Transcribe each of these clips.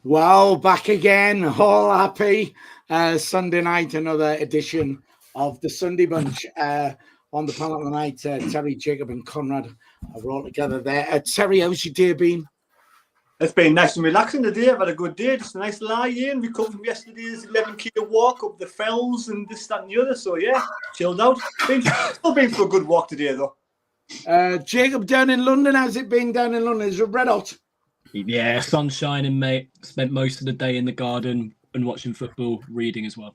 Well, back again, all happy. Sunday night, another edition of the Sunday Bunch. On the panel tonight, Terry, Jacob, and Conrad are all together there. Terry, how's your day been? It's been nice and relaxing today. I've had a good day. Just a nice lie in. We come from yesterday's 11k walk up the fells and this, that, and the other. So yeah, chilled out. Still been for a good walk today though. Jacob, down in London, how's it been down in London? Is it red hot? Yeah, sun shining, mate. Spent most of the day in the garden and watching football, reading as well.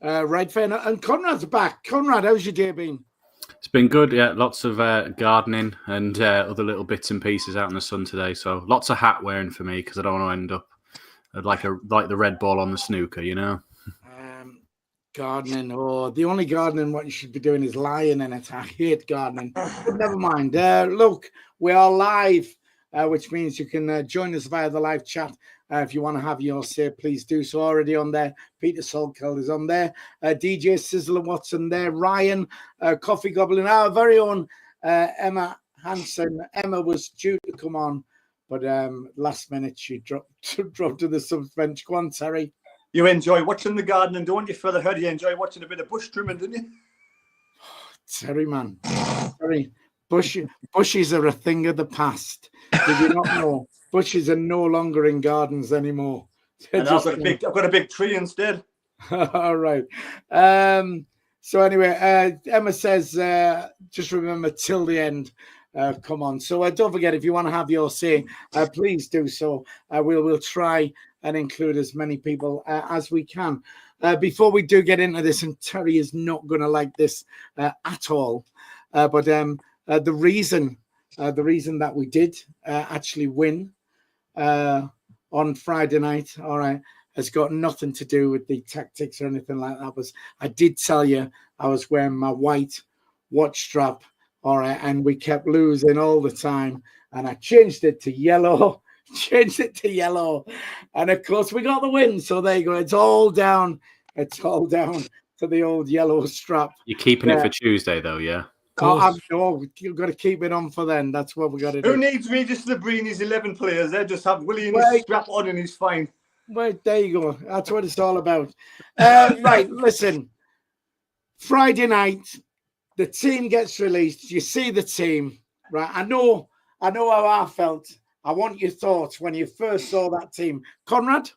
Right, fair enough. And Conrad's back. Conrad, how's your day been? It's been good, yeah. Lots of gardening and other little bits and pieces out in the sun today. So lots of hat wearing for me because I don't want to end up like the red ball on the snooker, you know. Gardening, the only gardening what you should be doing is lying in it. I hate gardening. But never mind. Look, we are live, which means you can join us via the live chat. If you want to have your say, please do so. Already on there. Peter Salkeld is on there. DJ Sizzler Watson there. Ryan, Coffee Goblin, our very own Emma Hansen. Emma was due to come on, but last minute she dropped to the subs bench. Go on, Terry. You enjoy watching the gardening, don't you? Further heard you enjoy watching a bit of bush trimming, didn't you? Terry, man. Terry, bushes are a thing of the past. Did you not know? Bushes are no longer in gardens anymore. And I've got a big tree instead. All right. So anyway, Emma says, just remember till the end. Come on. So don't forget, if you want to have your say, please do so. We'll try and include as many people as we can. Before we do get into this, and Terry is not going to like this at all, but the reason that we did actually win on Friday night, all right, has got nothing to do with the tactics or anything like that. I did tell you I was wearing my white watch strap, all right, and we kept losing all the time, and I changed it to yellow. And of course we got the win. So there you go. It's all down to the old yellow strap. You're keeping it for Tuesday though, yeah? No, you've got to keep it on for then. That's what we got to do. Who needs Regis Labrini's 11 players? They just have William strap on and he's fine. Well, there you go. That's what it's all about. Right, listen. Friday night, the team gets released. You see the team, right? I know how I felt. I want your thoughts when you first saw that team. Conrad?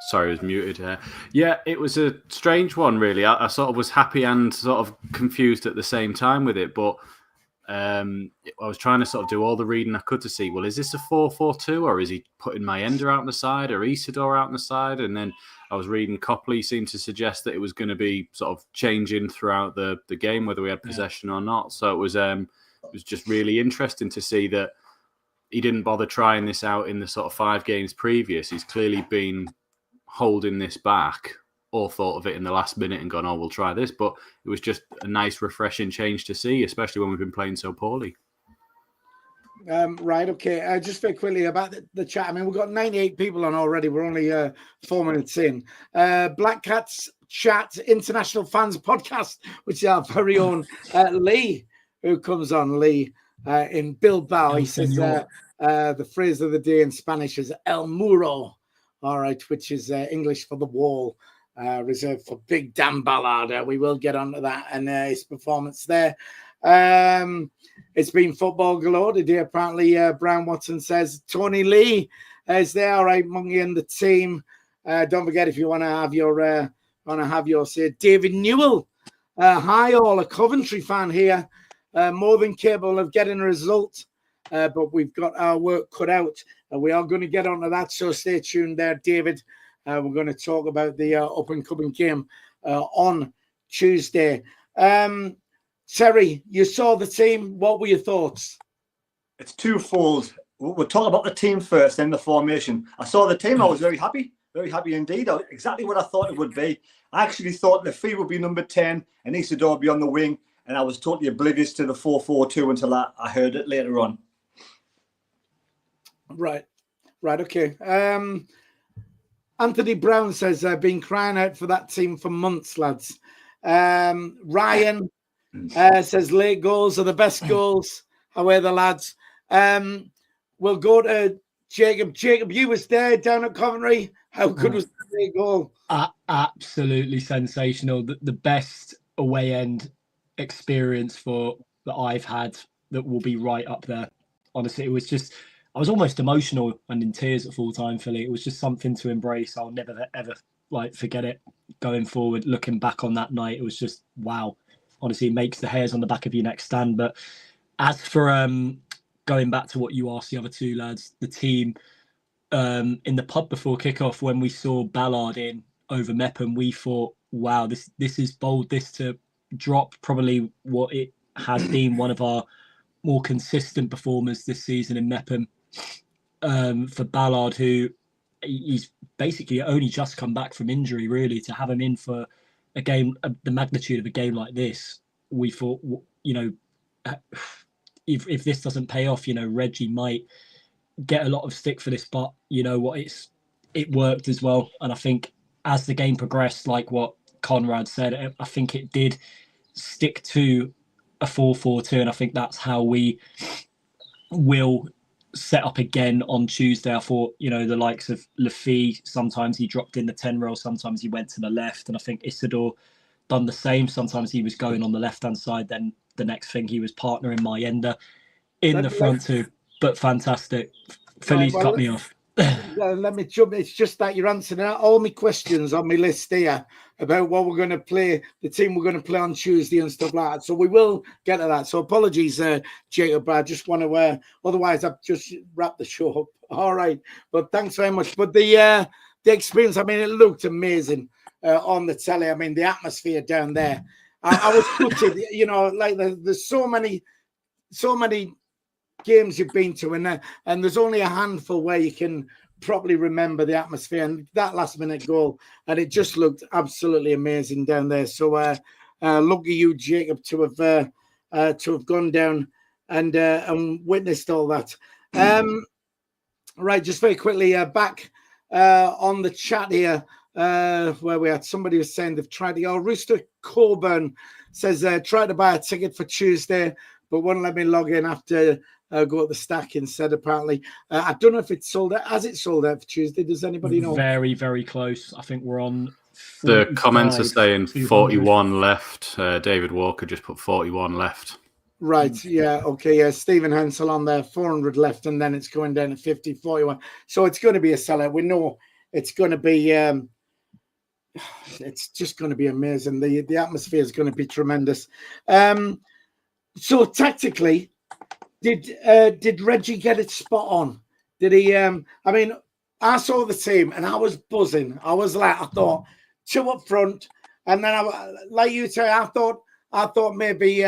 Sorry, I was muted. Yeah, it was a strange one, really. I sort of was happy and sort of confused at the same time with it. But I was trying to sort of do all the reading I could to see, well, is this a 4-4-2 or is he putting Mayenda out on the side or Isidore out on the side? And then I was reading Copley seemed to suggest that it was going to be sort of changing throughout the game, whether we had possession or not. So it was just really interesting to see that he didn't bother trying this out in the sort of 5 games previous. He's clearly been holding this back or thought of it in the last minute and gone, oh, we'll try this. But it was just a nice, refreshing change to see, especially when we've been playing so poorly. Right, okay. Just very quickly about the chat. I mean, we've got 98 people on already. We're only 4 minutes in. Black Cats Chat International Fans Podcast, which is our very own Lee, who comes on, Lee, in Bilbao. He says the phrase of the day in Spanish is El Muro, all right, which is English for the wall, reserved for Big Dan Ballard. We will get onto that and his performance there. It's been football galore today. Apparently, Brian Watson says Tony Lee is there, all right, Mungie and the team. Don't forget, if you want to have your say. David Newell, hi all, a Coventry fan here. More than capable of getting a result, but we've got our work cut out. We are going to get onto that, so stay tuned there, David. We're going to talk about the up-and-coming game on Tuesday. Terry, you saw the team. What were your thoughts? It's twofold. We'll talk about the team first, then the formation. I saw the team. I was very happy indeed. Exactly what I thought it would be. I actually thought Lafille would be number 10 and Isidore would be on the wing. And I was totally oblivious to the 4-4-2 until I heard it later on. Right, okay. Anthony Brown says, I've been crying out for that team for months, lads. Ryan says, late goals are the best goals. How are the lads? We'll go to Jacob, you was there down at Coventry. How good was the goal? Absolutely sensational. The best away end experience that I've had that will be right up there. Honestly, it was just, I was almost emotional and in tears at full time, Philly. It was just something to embrace. I'll never ever forget it going forward. Looking back on that night, it was just wow. Honestly, it makes the hairs on the back of your neck stand. But as for going back to what you asked the other two lads, the team in the pub before kickoff when we saw Ballard in over Mepham, we thought, wow, this is bold. This to drop probably what it has been one of our more consistent performers this season in Mepham. For Ballard, who he's basically only just come back from injury, really, to have him in for a game, the magnitude of a game like this, we thought, if this doesn't pay off, Reggie might get a lot of stick for this, but you know what, it worked as well. And I think as the game progressed, like what Conrad said, I think it did stick to a 4-4-2, and I think that's how we will set up again on Tuesday. I thought, the likes of Lafie, sometimes he dropped in the 10 role, sometimes he went to the left, and I think Isidore done the same. Sometimes he was going on the left-hand side, then the next thing he was partnering Mayenda in the front too. But fantastic. Philly's cut me off. Let me jump. It's just that you're answering all my questions on my list here about what we're going to play, the team we're going to play on Tuesday and stuff like that. So we will get to that. So apologies, Jacob. I just want to, otherwise I've just wrapped the show up. All right. But thanks very much. But the experience, I mean, it looked amazing on the telly. I mean, the atmosphere down there. I was gutted, there's so many games you've been to, and there's only a handful where you can probably remember the atmosphere, and that last minute goal, and it just looked absolutely amazing down there. So lucky you, Jacob, to have gone down and witnessed all that. Right, just very quickly back on the chat here, where we had somebody was saying they've tried to. Rooster Coburn says try to buy a ticket for Tuesday, but won't let me log in after go at the stack instead, apparently. I don't know if it's sold out. Has it sold out for Tuesday? Does anybody know? Very, very close. I think we're on 45, the comments are saying 41 left. David Walker just put 41 left. Right, yeah, okay, yeah. Stephen Hensel on there, 400 left, and then it's going down to 50, 41. So it's going to be a sellout. We know it's going to be, it's just going to be amazing. The atmosphere is going to be tremendous. So tactically, did Reggie get it spot on? Did he? I mean, I saw the team and I was buzzing. I was like, I thought two up front, and then like you say, I thought maybe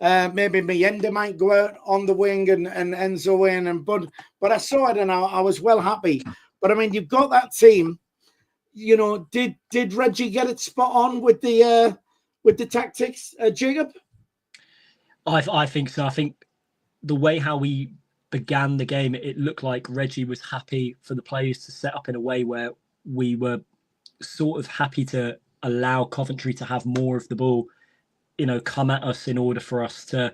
Mayenda might go out on the wing and Enzo in, but I saw it and I was well happy. But I mean, you've got that team. Did Reggie get it spot on with the tactics, Jacob? I think so. I think the way how we began the game, it looked like Reggie was happy for the players to set up in a way where we were sort of happy to allow Coventry to have more of the ball, come at us in order for us to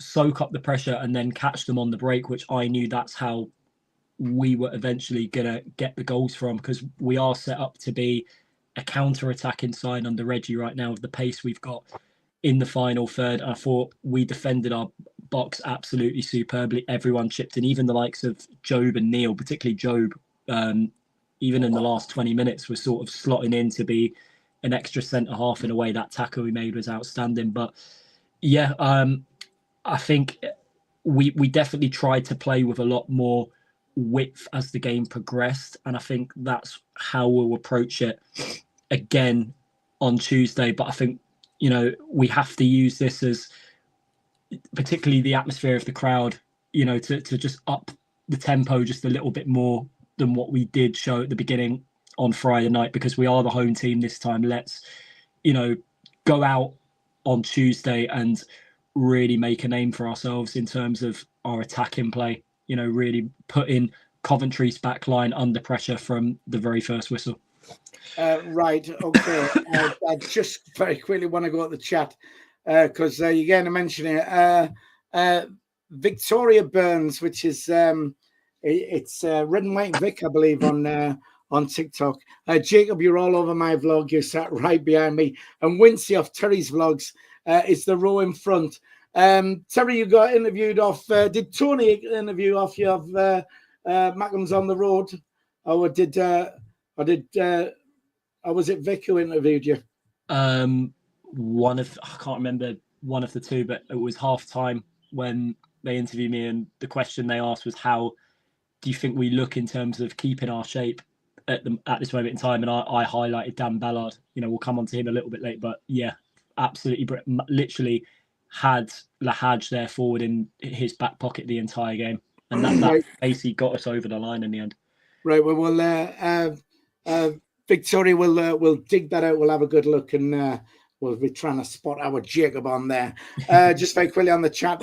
soak up the pressure and then catch them on the break, which I knew that's how we were eventually going to get the goals from, because we are set up to be a counter-attacking side under Reggie right now with the pace we've got in the final third. I thought we defended our box absolutely superbly. Everyone chipped in, even the likes of Job and Neil, particularly Job, even in the last 20 minutes, was sort of slotting in to be an extra centre-half in a way. That tackle we made was outstanding. But yeah, I think we definitely tried to play with a lot more width as the game progressed, and I think that's how we'll approach it again on Tuesday. But I think we have to use this as, particularly the atmosphere of the crowd, to just up the tempo just a little bit more than what we did show at the beginning on Friday night, because we are the home team this time. Let's, go out on Tuesday and really make a name for ourselves in terms of our attacking play, really putting Coventry's back line under pressure from the very first whistle. Right, okay. I just very quickly want to go at the chat because you're going to mention it. Victoria Burns, which is It's Red and White Vic, I believe, on TikTok. Jacob, you're all over my vlog. You sat right behind me. And Wincy off Terry's vlogs is the row in front. Terry, you got interviewed off. Did Tony interview off you of Mackham's on the road, or was it Vic who interviewed you? I can't remember one of the two, but it was half time when they interviewed me, and the question they asked was, how do you think we look in terms of keeping our shape at this moment in time? And I highlighted Dan Ballard. We'll come on to him a little bit later, but yeah, absolutely, literally had Lahaj there forward in his back pocket the entire game, and that basically got us over the line in the end. Right. Well, Victoria will dig that out. We'll have a good look, and we'll be trying to spot our Jacob on there. Just very quickly on the chat,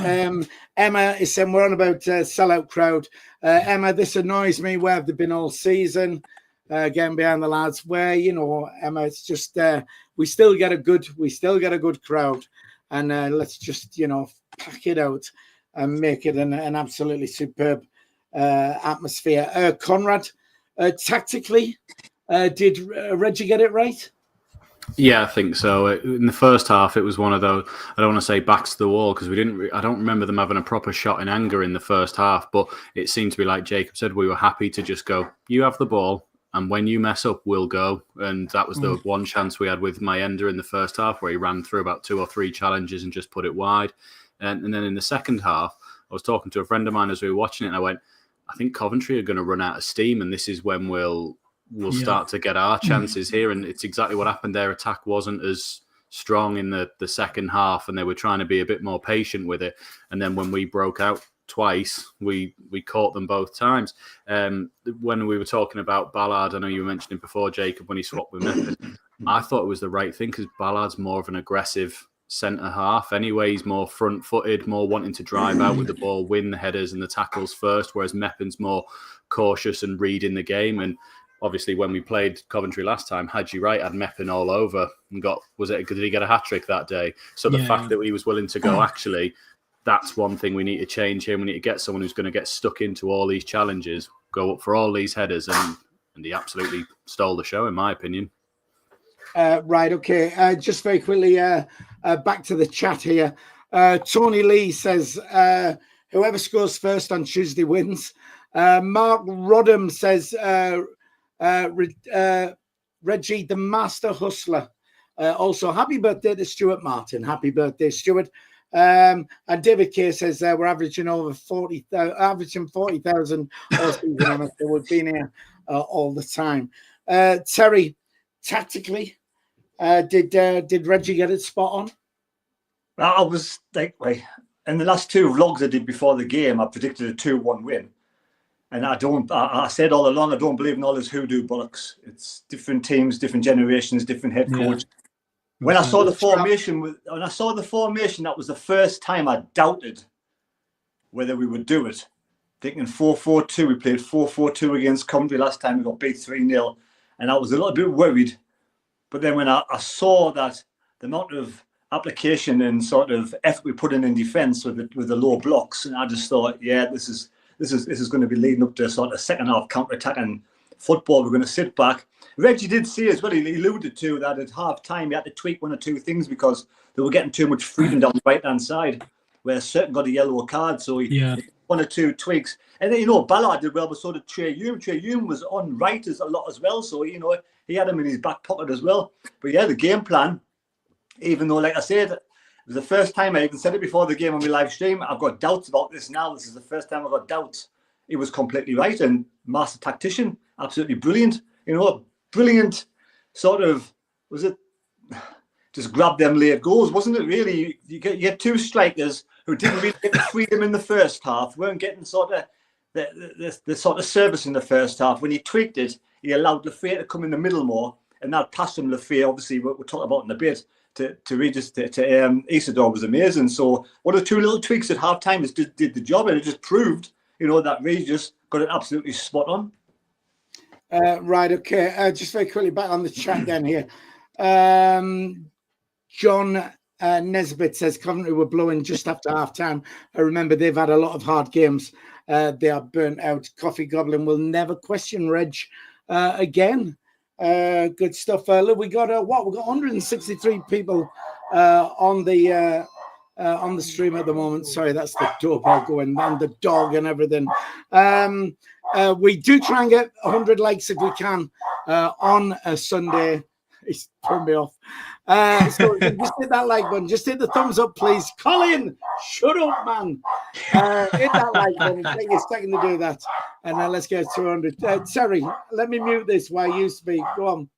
Emma is saying we're on about sellout crowd. Emma, this annoys me. Where have they been all season? Getting behind the lads. Where Emma, it's just we still get a good crowd, and let's just pack it out and make it an absolutely superb atmosphere. Conrad, tactically, did Reggie get it right? Yeah, I think so. In the first half, it was one of those, I don't want to say backs to the wall, because I don't remember them having a proper shot in anger in the first half, but it seemed to be like Jacob said, we were happy to just go, you have the ball, and when you mess up, we'll go. And that was the one chance we had with Mayenda in the first half, where he ran through about 2 or 3 challenges and just put it wide. And then in the second half, I was talking to a friend of mine as we were watching it, and I went, I think Coventry are going to run out of steam, and this is when we'll start to get our chances here. And it's exactly what happened. Their attack wasn't as strong in the second half, and they were trying to be a bit more patient with it. And then when we broke out twice, we caught them both times. When we were talking about Ballard, I know you were mentioning before, Jacob, when he swapped with Method, I thought it was the right thing, because Ballard's more of an aggressive centre half anyway. He's more front-footed, more wanting to drive out with the ball, win the headers and the tackles first, whereas Meppin's more cautious and reading the game. And obviously, when we played Coventry last time, Hadji Wright had Meppin all over and did he get a hat-trick that day? So the fact that he was willing to go, actually, that's one thing we need to change here. We need to get someone who's going to get stuck into all these challenges, go up for all these headers, and he absolutely stole the show, in my opinion. Right, okay. Just very quickly, back to the chat here. Tony Lee says, whoever scores first on Tuesday wins. Mark Rodham says, Reggie, the master hustler. Also, happy birthday to Stuart Martin. Happy birthday, Stuart. And David Kay says we're averaging over 40,000 all season. We've been here all the time. Terry, tactically, did Reggie get it spot on? I was like, in the last 2 vlogs I did before the game, I predicted a 2-1 win. And I said all along, I don't believe in all this hoodoo bollocks. It's different teams, different generations, different head coach. Yeah. When I saw the formation, that was the first time I doubted whether we would do it. Thinking 4-4-2, we played 4-4-2 against Coventry last time, we got beat 3-0. And I was a little bit worried. But then when I saw that the amount of application and sort of effort we put in defence with the low blocks, and I just thought, yeah, this is going to be leading up to sort of second half counter-attacking football. We're going to sit back. Reggie did say as well, he alluded to that at half time he had to tweak 1 or 2 things because they were getting too much freedom down the right-hand side, where Certain got a yellow card, so he 1 or 2 tweaks. And then, Ballard did well, but so did Trey Hume. Trey Hume was on right a lot as well, so, he had him in his back pocket as well. But yeah, the game plan, even though, like I said, it was the first time, I even said it before the game on my live stream, I've got doubts about this now. This is the first time I've got doubts. He was completely right, and master tactician, absolutely brilliant. Brilliant sort of, was it just grab them late goals, wasn't it really? You get 2 strikers who didn't really get the freedom in the first half, weren't getting sort of the sort of service in the first half. When he tweaked it, he allowed Lafayette to come in the middle more, and that pass from Lafayette, obviously, we'll talk about in a bit, to Isidore was amazing. So one or 2 little tweaks at half time did the job, and it just proved, that Regis got it absolutely spot on. Right, okay. Just very quickly back on the chat then here. John Nesbitt says Coventry were blowing just after half time. I remember they've had a lot of hard games. They are burnt out. Coffee Goblin will never question Reg again. Good stuff. Look, we got we got 163 people on the stream at the moment. Sorry, that's the doorbell going and the dog and everything. We do try and get 100 likes if we can on a Sunday. He's turned me off. So just hit that like button. Just hit the thumbs up, please. Colin, shut up, man. Hit that like button. Take a second to do that. And then let's get 200. Terry, let me mute this while you speak. Go on.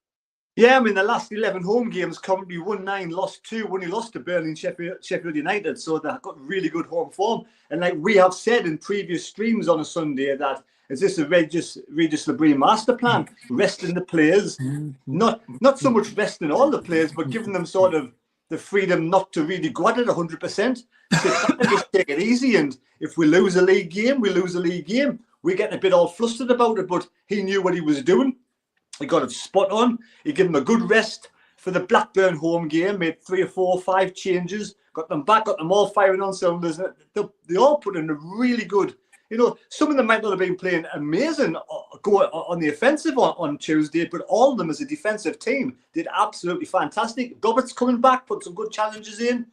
Yeah, I mean, the last 11 home games, Coventry won 9, lost 2, only lost to Burnley and Sheffield United. So they've got really good home form. And like we have said in previous streams on a Sunday, that is this a Regis Labrie master plan? Resting the players, not so much resting all the players, but giving them sort of the freedom not to really go at it 100%. So just take it easy. And if we lose a league game, we lose a league game. We're getting a bit all flustered about it, but he knew what he was doing. He got it spot on. He gave them a good rest for the Blackburn home game, made 3 or 4 or 5 changes, got them back, got them all firing on cylinders. They all put in a really good, some of them might not have been playing amazing go on the offensive on Tuesday, but all of them as a defensive team did absolutely fantastic. Roberts coming back, put some good challenges in,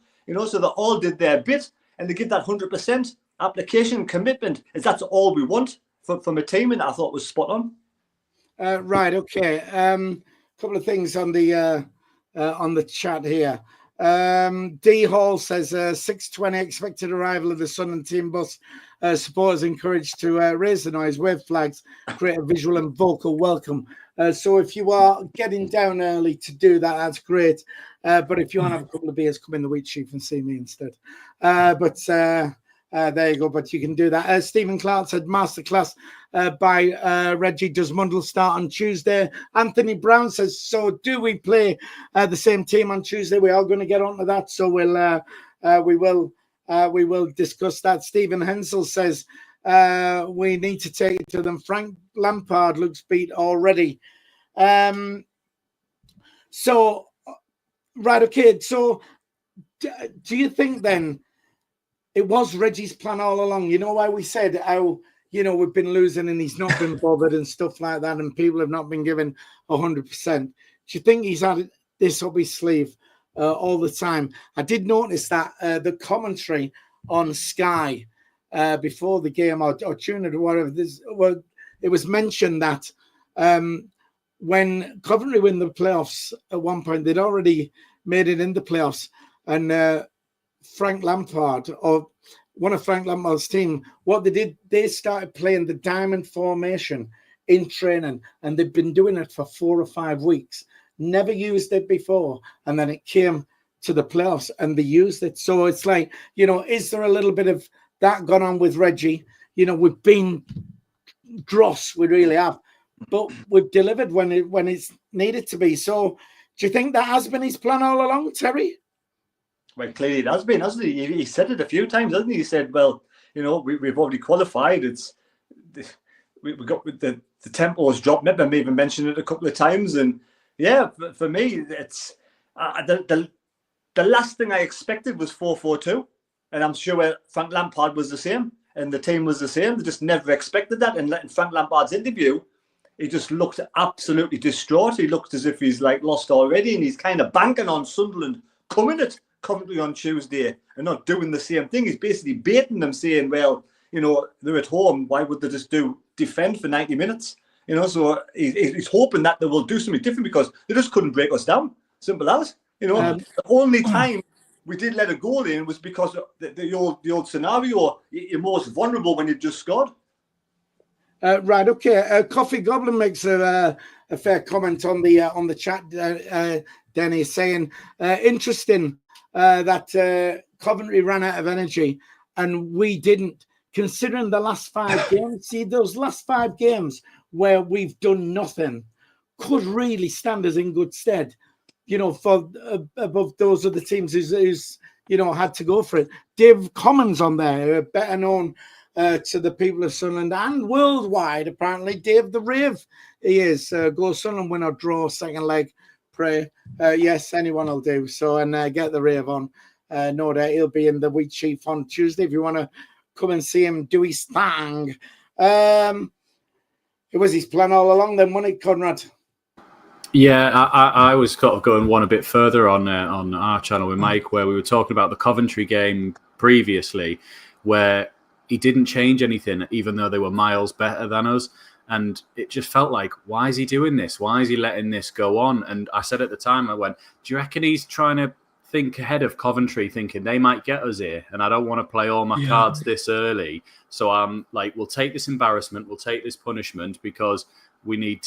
so they all did their bit, and they give that 100% application commitment. That's all we want from a team, and I thought was spot on. Right, okay. Couple of things on the chat here. D Hall says 6:20 expected arrival of the Sunderland team bus. Supporters encouraged to raise the noise, wave flags, create a visual and vocal welcome. So if you are getting down early to do that, that's great. But if you want to have a couple of beers, come in the Wheat Chief and see me instead. There you go, but you can do that. Stephen Clark said masterclass by Reggie. Does Mundle start on Tuesday? Anthony Brown says, so do we play the same team on Tuesday? We are going to get onto that, so we will discuss that. Stephen Hensel says we need to take it to them. Frank Lampard looks beat already. So right, okay. So do you think then it was Reggie's plan all along? You know why we said how, we've been losing and he's not been bothered and stuff like that, and people have not been given 100%. Do you think he's had this up his sleeve all the time? I did notice that the commentary on Sky before the game or Tune or whatever, it was mentioned that when Coventry win the playoffs at one point, they'd already made it in the playoffs, and Frank Lampard, or one of Frank Lampard's team, what they did, they started playing the diamond formation in training, and they've been doing it for 4 or 5 weeks. Never used it before, and then it came to the playoffs and they used it. So it's like, is there a little bit of that gone on with Reggie? We've been dross, we really have, but we've delivered when it's needed to be. So do you think that has been his plan all along, Terry? Well, clearly it has been, hasn't he? He said it a few times, hasn't he? He said, well, we've already qualified. We got the tempo has dropped. Maybe I even mentioned it a couple of times. And yeah, for me, it's the last thing I expected was 4-4-2. And I'm sure Frank Lampard was the same and the team was the same. They just never expected that. And in Frank Lampard's interview, he just looked absolutely distraught. He looked as if he's lost already, and he's kind of banking on Sunderland coming at Coventry on Tuesday and not doing the same thing. He's basically baiting them, saying, well, they're at home. Why would they just defend for 90 minutes? So he's hoping that they will do something different because they just couldn't break us down. Simple as. The only time we did let a goal in was because of the old scenario. You're most vulnerable when you've just scored. Right, okay. Coffee Goblin makes a fair comment on the chat. Denny saying, interesting that Coventry ran out of energy and we didn't. Considering the last 5 games, see those last 5 games where we've done nothing could really stand us in good stead, for above those other teams who's had to go for it. Dave Commons on there, better known to the people of Sunderland and worldwide, apparently. Dave the Rave, he is. Go Sunderland, win or draw, second leg, pray. Yes, anyone will do. So, and get the rave on. No doubt he'll be in the Wheat Chief on Tuesday if you want to come and see him do his thing. It was his plan all along then, wasn't it, Conrad? Yeah, I was sort of going one a bit further on our channel with Mike, where we were talking about the Coventry game previously, where he didn't change anything, even though they were miles better than us. And it just felt like, why is he doing this? Why is he letting this go on? And I said at the time, I went, do you reckon he's trying to think ahead of Coventry, thinking they might get us here, and I don't want to play all my cards this early? So I'm like, we'll take this embarrassment, we'll take this punishment, because we need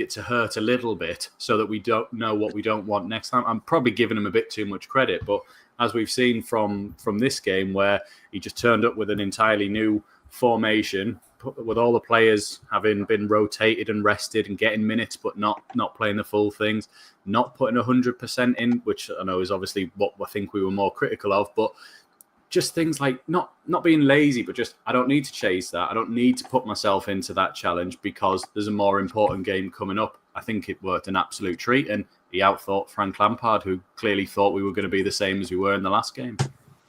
it to hurt a little bit so that we don't know what we don't want next time. I'm probably giving him a bit too much credit, but as we've seen from this game, where he just turned up with an entirely new formation, with all the players having been rotated and rested and getting minutes, but not playing the full things, not putting 100% in, which I know is obviously what I think we were more critical of, but just things like not being lazy, but just, I don't need to chase that. I don't need to put myself into that challenge because there's a more important game coming up. I think it worked an absolute treat, and he outthought Frank Lampard, who clearly thought we were going to be the same as we were in the last game.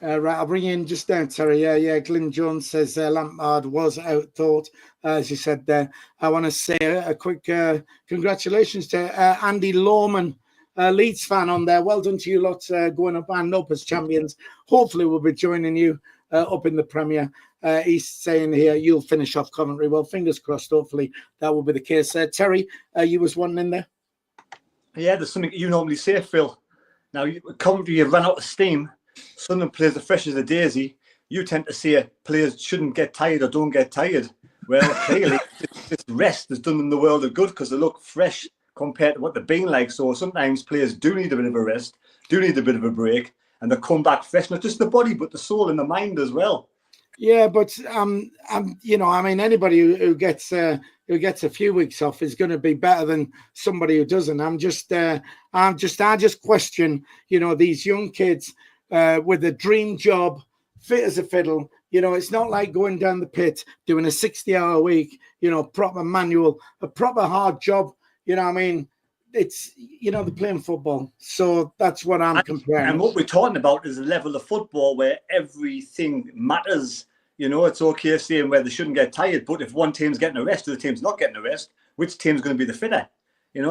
Right, I'll bring you in just now, Terry. Yeah. Glyn Jones says Lampard was outthought. As you said there, I want to say a quick congratulations to Andy Lawman, Leeds fan on there. Well done to you lot, going up and up as champions. Hopefully we'll be joining you up in the Premier. He's saying here, you'll finish off Coventry. Well, fingers crossed, hopefully that will be the case. Terry, you was one in there? Yeah, there's something you normally say, Phil. Now, Coventry have run out of steam. Sunderland plays as fresh as a daisy. You tend to say players shouldn't get tired or don't get tired. Well, clearly, this rest has done them the world of good, because they look fresh compared to what they've been like. So sometimes players do need a bit of a rest, do need a bit of a break, and they come back fresh, not just the body, but the soul and the mind as well. Yeah, but anybody who gets a few weeks off is going to be better than somebody who doesn't. I just question, these young kids with a dream job, fit as a fiddle. It's not like going down the pit, doing a 60-hour week, proper manual, a proper hard job. It's, they're playing football. So that's what I'm comparing. And what we're talking about is a level of football where everything matters. It's okay saying where they shouldn't get tired, but if one team's getting a rest, the other team's not getting a rest, which team's going to be the fitter?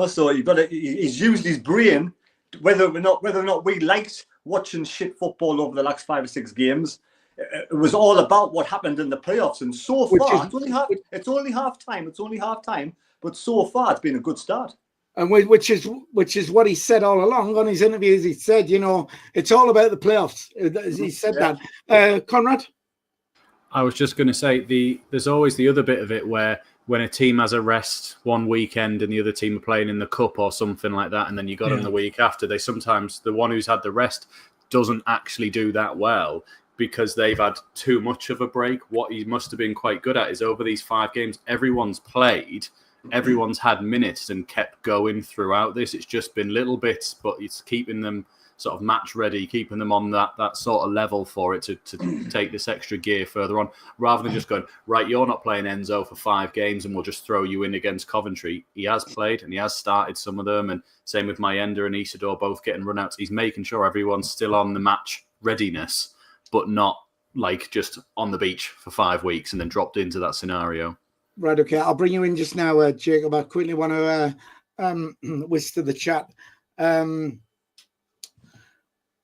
So you've got to, he's used his brain, whether or not we liked watching shit football over the last 5 or 6 games. It was all about what happened in the playoffs, and so far it's only half time, but so far it's been a good start. And which is what he said all along on his interviews. He said, it's all about the playoffs. He said that. Conrad? I was just going to say, there's always the other bit of it where when a team has a rest one weekend and the other team are playing in the cup or something like that, and then you got them the week after, the one who's had the rest doesn't actually do that well because they've had too much of a break. What he must have been quite good at is over these 5 games, everyone's played, everyone's had minutes and kept going throughout this. It's just been little bits, but it's keeping them sort of match ready, keeping them on that sort of level for it to take this extra gear further on, rather than just going, right, you're not playing Enzo for 5 games and we'll just throw you in against Coventry. He has played and he has started some of them, and same with Mayenda and Isidore both getting run-outs. He's making sure everyone's still on the match readiness, but not like just on the beach for 5 weeks and then dropped into that scenario. Right, okay. I'll bring you in just now, Jacob. I quickly want to whisper the chat.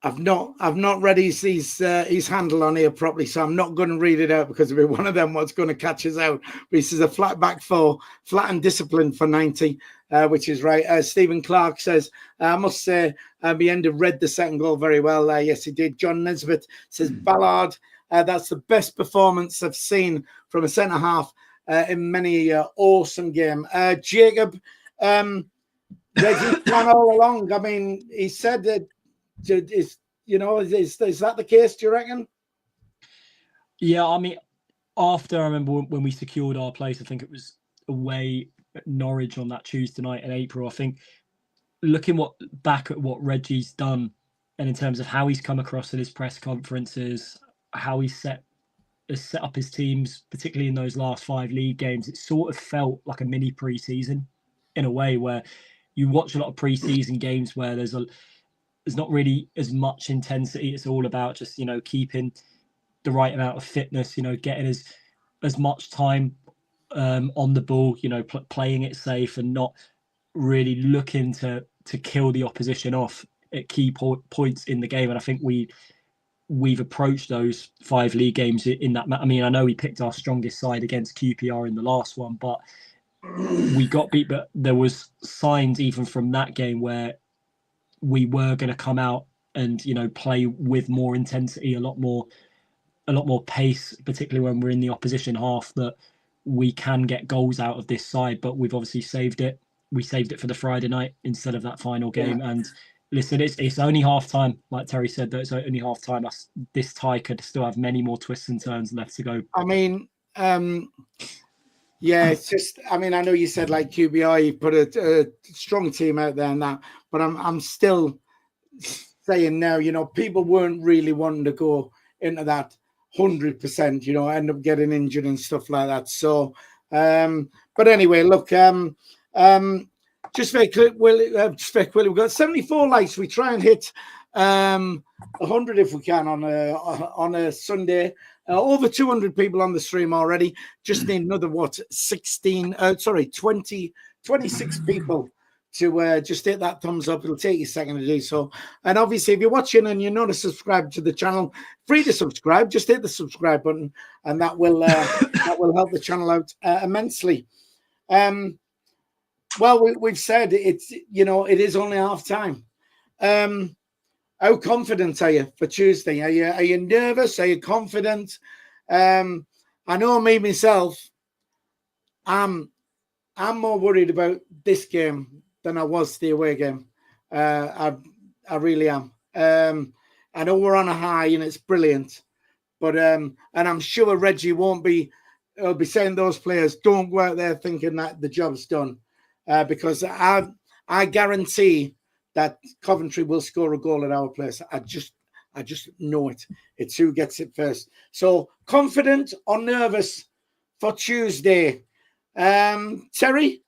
I've not read his handle on here properly, so I'm not going to read it out because it'll be one of them what's going to catch us out. But he says a flat back 4, flat and disciplined for 90, which is right. Stephen Clark says, I must say, Mayenda read the second goal very well. Yes, he did. John Nesbitt says, Ballard, that's the best performance I've seen from a centre-half in many awesome game. Jacob, Reggie's plan all along. I mean, he said that, is that the case, do you reckon? Yeah, I mean, after I remember when we secured our place, I think it was away at Norwich on that Tuesday night in April. I think looking back at what Reggie's done, and in terms of how he's come across at his press conferences, how he's set up his teams, particularly in those last 5 league games, it sort of felt like a mini pre-season in a way where, you watch a lot of pre-season games where there's not really as much intensity. It's all about just, keeping the right amount of fitness, getting as much time on the ball, playing it safe and not really looking to kill the opposition off at key points in the game. And I think we've approached those 5 league games in that. I mean, I know we picked our strongest side against QPR in the last one, but we got beat. But there was signs even from that game where we were going to come out and play with more intensity, a lot more pace, particularly when we're in the opposition half, that we can get goals out of this side. But we've obviously saved it. We saved it for the Friday night instead of that final game. Yeah. And listen, it's only half time. Like Terry said, that it's only half time. This tie could still have many more twists and turns left to go. I mean, yeah, it's just, I mean, I know you said like QBR, you put a strong team out there and that, but I'm still saying now, people weren't really wanting to go into that 100%, end up getting injured and stuff like that. So, but anyway, look, just very quickly, we've got 74 likes. We try and hit 100 if we can on a Sunday. Over 200 people on the stream already. Just need another 26 people to just hit that thumbs up. It'll take you a second to do so. And obviously, if you're watching and you're not a subscriber to the channel, free to subscribe. Just hit the subscribe button, and that will help the channel out immensely. Well, we've said it's it is only half time. How confident are you for Tuesday? Are you nervous? Are you confident? I know me myself. I'm more worried about this game than I was the away game. I really am. I know we're on a high and it's brilliant, but and I'm sure Reggie won't be. He'll be saying those players don't go out there thinking that the job's done, because I guarantee that Coventry will score a goal at our place. I just know it. It's who gets it first. So confident or nervous for Tuesday? Terry?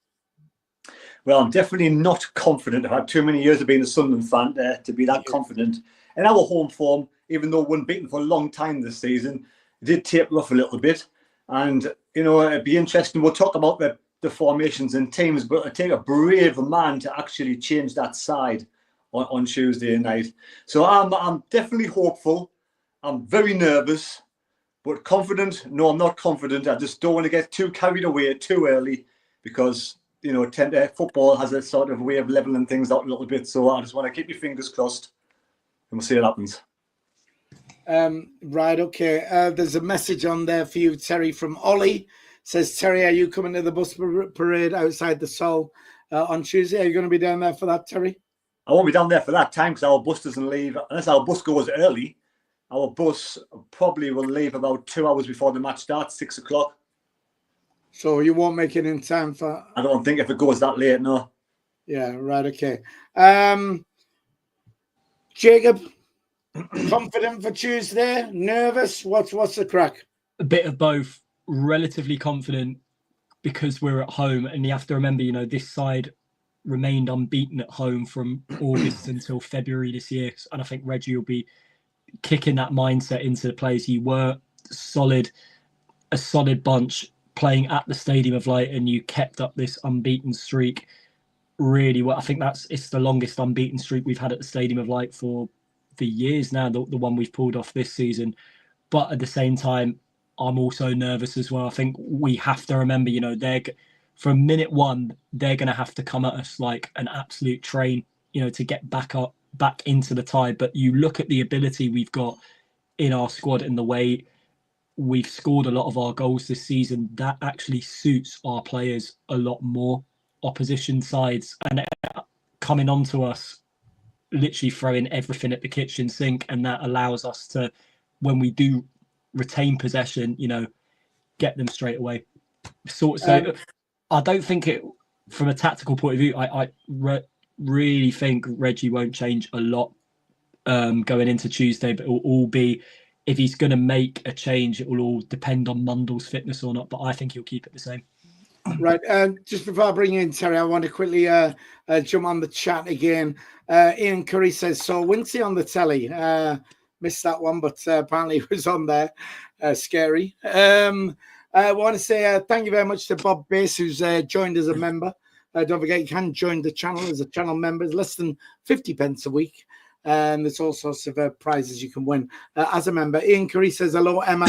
Well, I'm definitely not confident. I've had too many years of being a Sunderland fan to be that confident. In our home form, even though we weren't beaten for a long time this season, it did taper off a little bit. And, it'd be interesting. We'll talk about the formations and teams, but it take a brave man to actually change that side on Tuesday night. So I'm definitely hopeful. I'm very nervous, but confident. No, I'm not confident. I just don't want to get too carried away too early, because football has a sort of way of leveling things out a little bit. So I just want to keep your fingers crossed, and we'll see what happens. Right, okay. There's a message on there for you, Terry, from Ollie. Says, Terry, are you coming to the bus parade outside the Sol on Tuesday? Are you going to be down there for that, Terry? I won't be down there for that time because our bus doesn't leave. Unless our bus goes early, our bus probably will leave about 2 hours before the match starts, 6 o'clock. So you won't make it in time for... I don't think if it goes that late, no. Yeah, right, okay. Jacob, confident for Tuesday? Nervous? What's the crack? A bit of both. Relatively confident because we're at home, and you have to remember, this side remained unbeaten at home from August until February this year, and I think Reggie will be kicking that mindset into the players. You were a solid bunch playing at the Stadium of Light, and you kept up this unbeaten streak really well. I think it's the longest unbeaten streak we've had at the Stadium of Light for years now, the one we've pulled off this season. But at the same time, I'm also nervous as well. I think we have to remember, from minute one, they're going to have to come at us like an absolute train, to get back into the tie. But you look at the ability we've got in our squad and the way we've scored a lot of our goals this season, that actually suits our players a lot more. Opposition sides and coming onto us, literally throwing everything at the kitchen sink, and that allows us to, when we do retain possession, get them straight away. So I don't think it, from a tactical point of view, I really think Reggie won't change a lot going into Tuesday, but it will all be, if he's going to make a change, it will all depend on Mundle's fitness or not, but I think he'll keep it the same. Right. Just before I bring you in, Terry, I want to quickly jump on the chat again. Ian Curry says, so Wincy on the telly. Missed that one, but apparently it was on there. Scary. I want to say thank you very much to Bob Bass, who's joined as a member. Don't forget, you can join the channel as a channel member. It's less than 50 pence a week. There's all sorts of prizes you can win as a member. Ian Curry says, hello, Emma.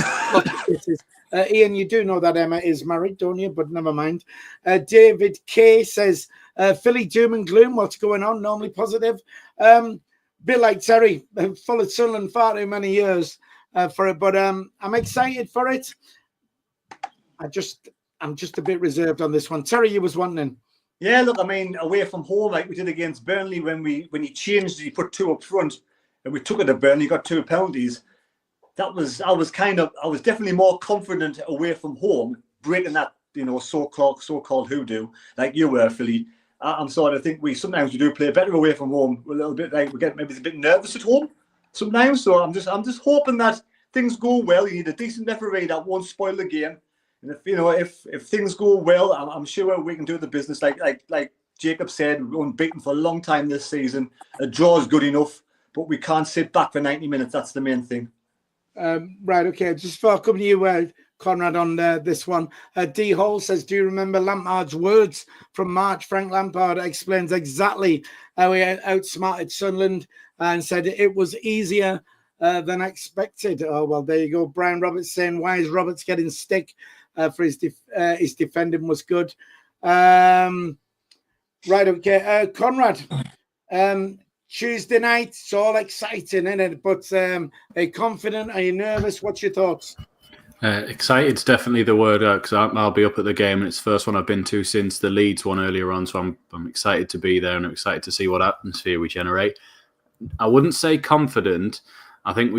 Ian, you do know that Emma is married, don't you? But never mind. David K says, Philly doom and gloom, what's going on? Normally positive. Bit like Terry, followed Sunderland far too many years for it, but I'm excited for it. I'm just a bit reserved on this one. Terry, you was wanting. Yeah, look, I mean, away from home, like we did against Burnley when he changed, he put 2 up front, and we took it to Burnley, got 2 penalties. I was definitely more confident away from home, breaking that, so-called hoodoo, like you were, Philly. I'm sort of think sometimes we do play better away from home. We're a little bit like we get maybe a bit nervous at home sometimes. So I'm just hoping that things go well. You need a decent referee that won't spoil the game. And if things go well, I'm sure we can do the business. Like Jacob said, we're unbeaten for a long time this season. A draw is good enough, but we can't sit back for 90 minutes. That's the main thing. Right, okay. Just before I come to you, Conrad, on this one. D. Hall says, do you remember Lampard's words from March? Frank Lampard explains exactly how he outsmarted Sunderland and said it was easier than expected. Oh, well, there you go. Brian Roberts saying, why is Roberts getting stick for his defending was good. Right, okay. Conrad, Tuesday night, it's all exciting, isn't it? But are you confident? Are you nervous? What's your thoughts? Excited's definitely the word, because I'll be up at the game, and it's the first one I've been to since the Leeds one earlier on, so I'm excited to be there, and I'm excited to see what atmosphere we generate. I wouldn't say confident. I think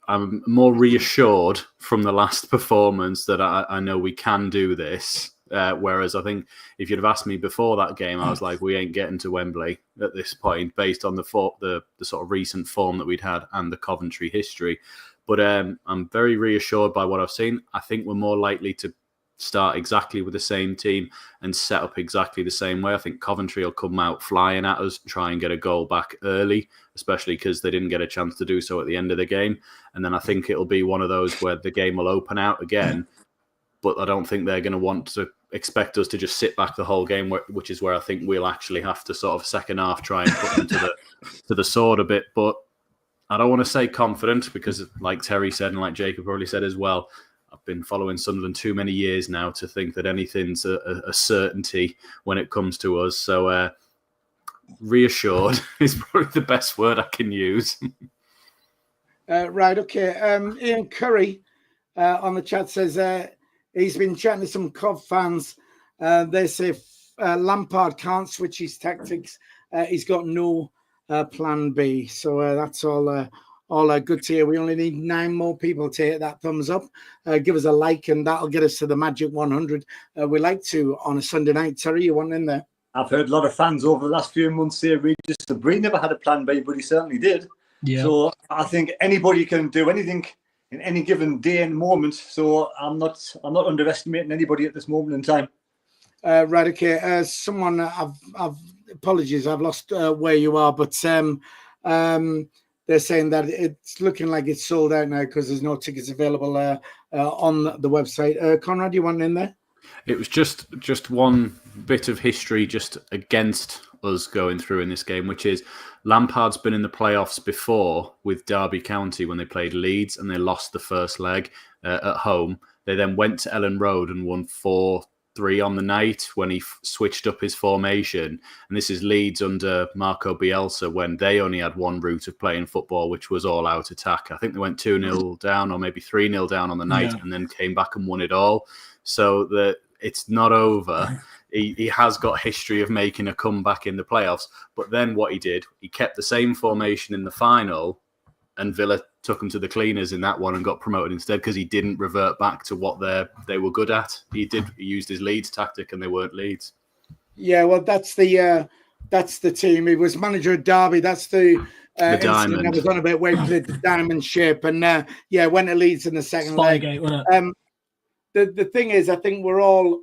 I'm more reassured from the last performance that I know we can do this. Whereas I think if you'd have asked me before that game, I was like, we ain't getting to Wembley at this point, based on the sort of recent form that we'd had and the Coventry history. But I'm very reassured by what I've seen. I think we're more likely to start exactly with the same team and set up exactly the same way. I think Coventry will come out flying at us, try and get a goal back early, especially because they didn't get a chance to do so at the end of the game. And then I think it'll be one of those where the game will open out again, but I don't think they're going to want to expect us to just sit back the whole game, which is where I think we'll actually have to sort of second half try and put them to the sword a bit. But I don't want to say confident because, like Terry said and like Jacob probably said as well, I've been following Sunderland too many years now to think that anything's a certainty when it comes to us. So reassured is probably the best word I can use. Right, okay. Ian Curry on the chat says he's been chatting to some Cov fans. They say Lampard can't switch his tactics. He's got no plan B. So that's all good to hear. We only need 9 more people to hit that thumbs up. Give us a like, and that'll get us to the magic 100. We like to on a Sunday night. Terry, you want in there? I've heard a lot of fans over the last few months say Regis Debris never had a plan B, but he certainly did. Yeah. So I think anybody can do anything in any given day and moment. So I'm not underestimating anybody at this moment in time. Right, okay. Someone, I've apologies, I've lost where you are, but they're saying that it's looking like it's sold out now because there's no tickets available on the website. Conrad, you want in there? It was just one bit of history just against us going through in this game, which is Lampard's been in the playoffs before with Derby County when they played Leeds and they lost the first leg at home. They then went to Ellen Road and won 4-3 on the night when he switched up his formation. And this is Leeds under Marco Bielsa when they only had one route of playing football, which was all out attack. I think they went 2-0 down or maybe 3-0 down on the night and then came back and won it all. So it's not over. He has got history of making a comeback in the playoffs. But then what he did, he kept the same formation in the final and Villa took him to the cleaners in that one and got promoted instead because he didn't revert back to what they were good at. He used his Leeds tactic and they weren't Leeds. Yeah, well, that's the team. He was manager of Derby. That's the diamond. I was on about where he played the diamond shape and went to Leeds in the second leg. The thing is, I think we're all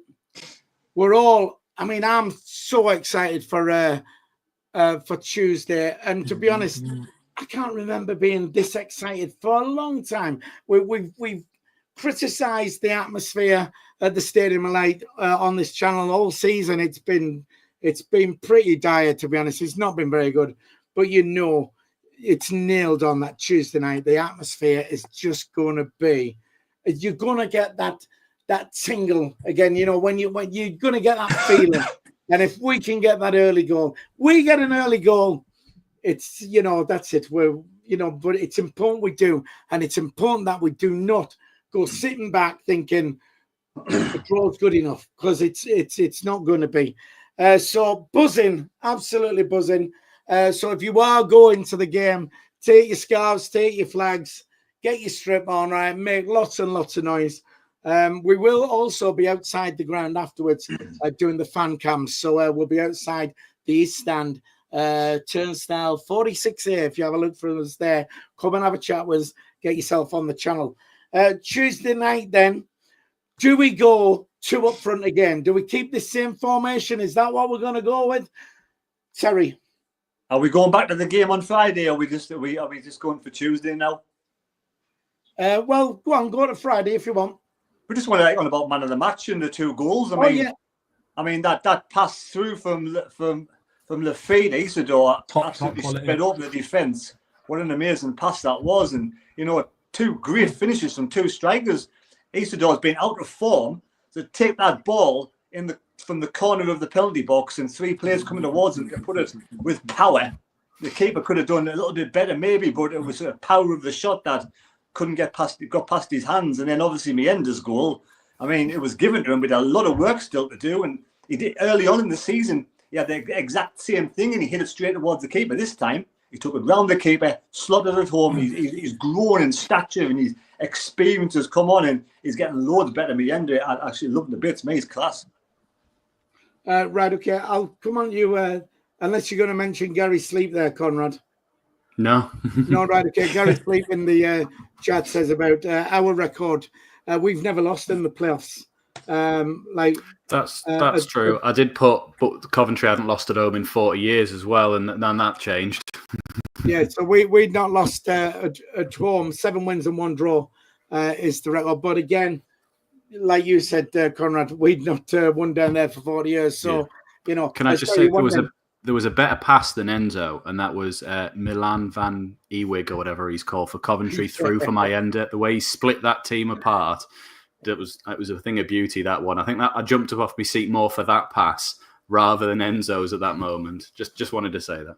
we're all. I mean, I'm so excited for Tuesday, and to be honest, I can't remember being this excited for a long time. We've criticised the atmosphere at the Stadium of Light on this channel all season. It's been pretty dire, to be honest. It's not been very good, but it's nailed on that Tuesday night. The atmosphere is just going to be. You're going to get that tingle again. When you're going to get that feeling. And if we can get that early goal, we get an early goal. It's that's it. But it's important we do, and it's important that we do not go sitting back thinking the draw's good enough, because it's not going to be. So buzzing, absolutely buzzing. So if you are going to the game, take your scarves, take your flags, get your strip on, right? Make lots and lots of noise. We will also be outside the ground afterwards doing the fan cams. So we'll be outside the East Stand, turnstile 46A. If you have a look for us there, come and have a chat with us, get yourself on the channel. Tuesday night then, do we go 2 up front again? Do we keep the same formation? Is that what we're going to go with? Terry? Are we going back to the game on Friday? Or are we just going for Tuesday now? Well, go to Friday if you want. We just want to on about man of the match and the 2 goals. I mean that pass through from Lafitte, Isidore, absolutely sped up the defence. What an amazing pass that was, and 2 great finishes from 2 strikers. Isidore's been out of form, so take that ball from the corner of the penalty box and 3 players coming towards him to put it with power. The keeper could have done a little bit better maybe, but it was the power of the shot that got past his hands. And then obviously Mienda's goal, I mean, it was given to him with a lot of work still to do, and he did early on in the season. He had the exact same thing, and he hit it straight towards the keeper. This time he took it round the keeper, slotted it home. He's grown in stature and his experience has come on, and he's getting loads better. Mienda, I actually love the bits. He's class. Right, okay. I'll come on you, unless you're going to mention Gary Sleep there, Conrad. No. No, right, okay. Gary Sleep in the chat says about our record. We've never lost in the playoffs. That's true. I did but Coventry hadn't lost at home in 40 years as well, and then that changed. Yeah, so we'd not lost at home. 7 wins and 1 draw is the record. But again, like you said, Conrad, we'd not won down there for 40 years. So, Can I just say there was a better pass than Enzo, and that was Milan van Ewig or whatever he's called for Coventry through for Mienda. The way he split that team apart, it was a thing of beauty, that one. I think that I jumped up off my seat more for that pass rather than Enzo's at that moment. Just wanted to say that.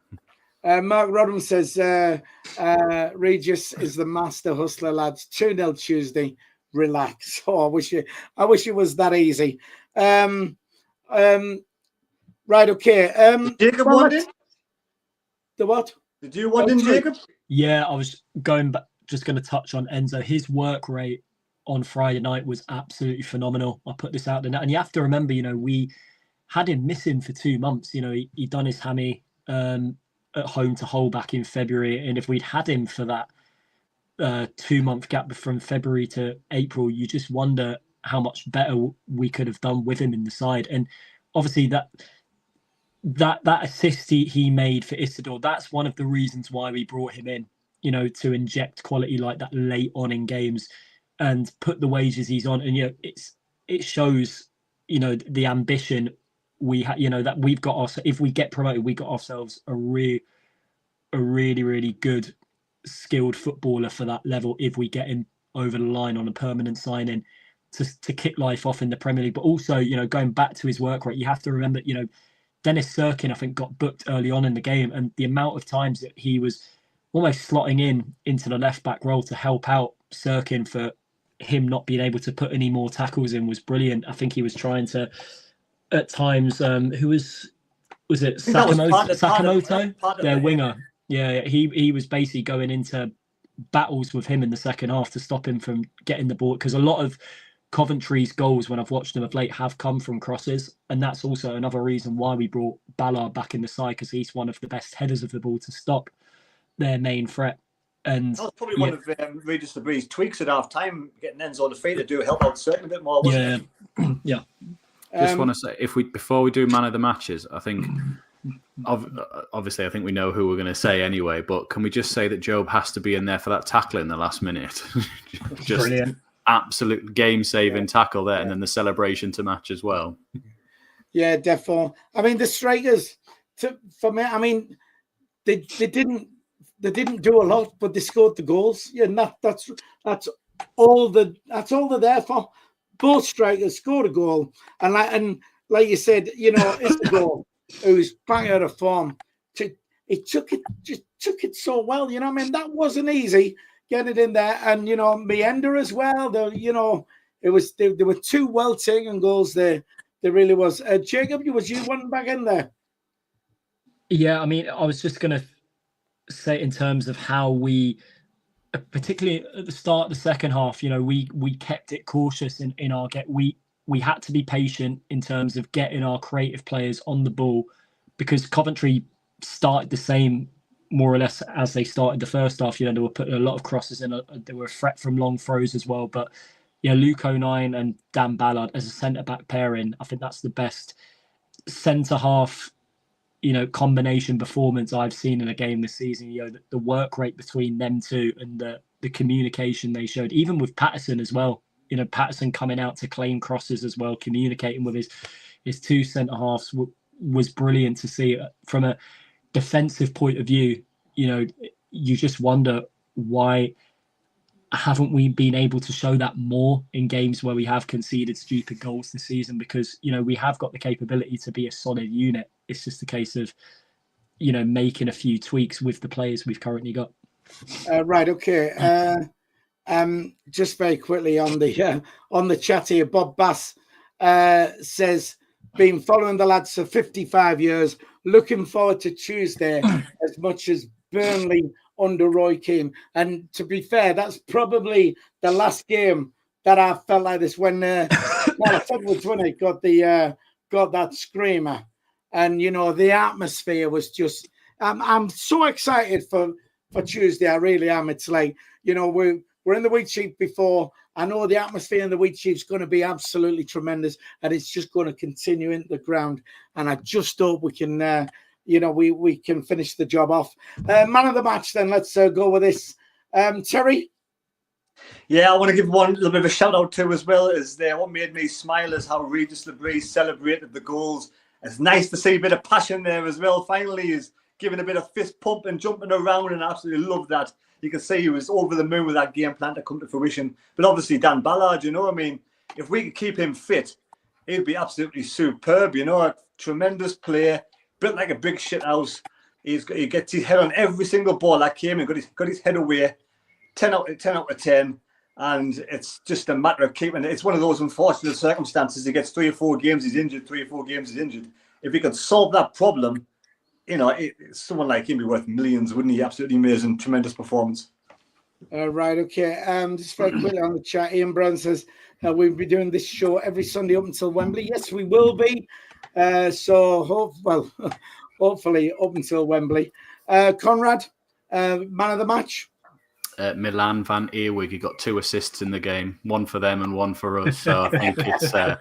Mark Rodham says Regis is the master hustler, lads. 2-0 Tuesday. Relax. Oh, I wish it was that easy. Right, okay. Jacob won it? The what? Did you want in, Jacob? Yeah, I was going back, just going to touch on Enzo. His work rate on Friday night was absolutely phenomenal. I put this out there, and you have to remember, we had him missing for 2 months. He'd done his hammy at home to Hull back in February, and if we'd had him for that 2-month gap from February to April, you just wonder how much better we could have done with him in the side. And obviously that assist he made for Isidore, that's one of the reasons why we brought him in, to inject quality like that late on in games and put the wages he's on. And it shows the ambition we have, that we've got if we get promoted, we got ourselves a really good skilled footballer for that level if we get him over the line on a permanent signing to kick life off in the Premier League. But also, going back to his work rate, you have to remember, Dennis Sirkin, I think, got booked early on in the game, and the amount of times that he was almost slotting into the left back role to help out Sirkin for him not being able to put any more tackles in was brilliant. I think he was trying to, at times, who was it Sakamoto, their winger? Yeah, he was basically going into battles with him in the second half to stop him from getting the ball, because a lot of Coventry's goals, when I've watched them of late, have come from crosses, and that's also another reason why we brought Ballard back in the side, because he's one of the best headers of the ball to stop their main threat. And that was probably one of Regis Debris' tweaks at half time, getting Enzo on the feet to help out Sirkin a bit more, wasn't it? Yeah. Just want to say, before we do man of the matches, I think obviously I think we know who we're going to say anyway. But can we just say that Job has to be in there for that tackle in the last minute? Just brilliant, absolute game-saving tackle there, and then the celebration to match as well. Yeah, definitely. I mean, the strikers, for me, I mean, they didn't do a lot, but they scored the goals. Yeah, and that's all they're there for. Both strikers scored a goal, and like you said, it's a goal. Who's bang out of form. It took it so well. I mean, that wasn't easy getting it in there, and Meander as well. They were two well taken goals there. There really was. Jacob, was you one back in there? Yeah, I mean, I was just going to say in terms of how we, particularly at the start of the second half, we kept it cautious in our get. We had to be patient in terms of getting our creative players on the ball, because Coventry started the same more or less as they started the first half. They were putting a lot of crosses in. There were a threat from long throws as well, but Luke O'Nien and Dan Ballard as a centre-back pairing, I think that's the best centre-half, combination performance I've seen in a game this season. The work rate between them two and the communication they showed, even with Patterson as well. Patterson coming out to claim crosses as well, communicating with his two centre-halves was brilliant to see. From a defensive point of view, you just wonder, why haven't we been able to show that more in games where we have conceded stupid goals this season? Because, we have got the capability to be a solid unit. It's just a case of, making a few tweaks with the players we've currently got. Right. Okay. Just very quickly on the chat here, Bob Bass says, been following the lads for 55 years, looking forward to Tuesday as much as Burnley under Roy Keane. And to be fair, that's probably the last game that I felt like this when Edwards got that screamer, and the atmosphere was just. I'm so excited for Tuesday. I really am. It's like we're in the Wheat Sheep before. I know the atmosphere in the Wheat Sheep is going to be absolutely tremendous, and it's just going to continue into the ground. And I just hope we can. We can finish the job off. Man of the match, then let's go with this. Terry? Yeah, I want to give one little bit of a shout out to as well. What made me smile is how Regis Labrie celebrated the goals. It's nice to see a bit of passion there as well. Finally, he's giving a bit of fist pump and jumping around, and I absolutely love that. You can see he was over the moon with that game plan to come to fruition. But obviously, Dan Ballard, if we could keep him fit, he'd be absolutely superb. A tremendous player. Built like a big shit house. He gets his head on every single ball that came in, got his head away. 10 out of 10. And it's just a matter of keeping it. It's one of those unfortunate circumstances. He gets 3 or 4 games, he's injured. 3 or 4 games, he's injured. If he could solve that problem, someone like him would be worth millions, wouldn't he? Absolutely amazing, tremendous performance. Right, okay. Just very quickly on the chat, Ian Brown says, we'll be doing this show every Sunday up until Wembley. Yes, we will be. Hopefully up until Wembley. Conrad, man of the match. Milan van Eerwijk, he got 2 assists in the game, one for them and one for us. So I think it's a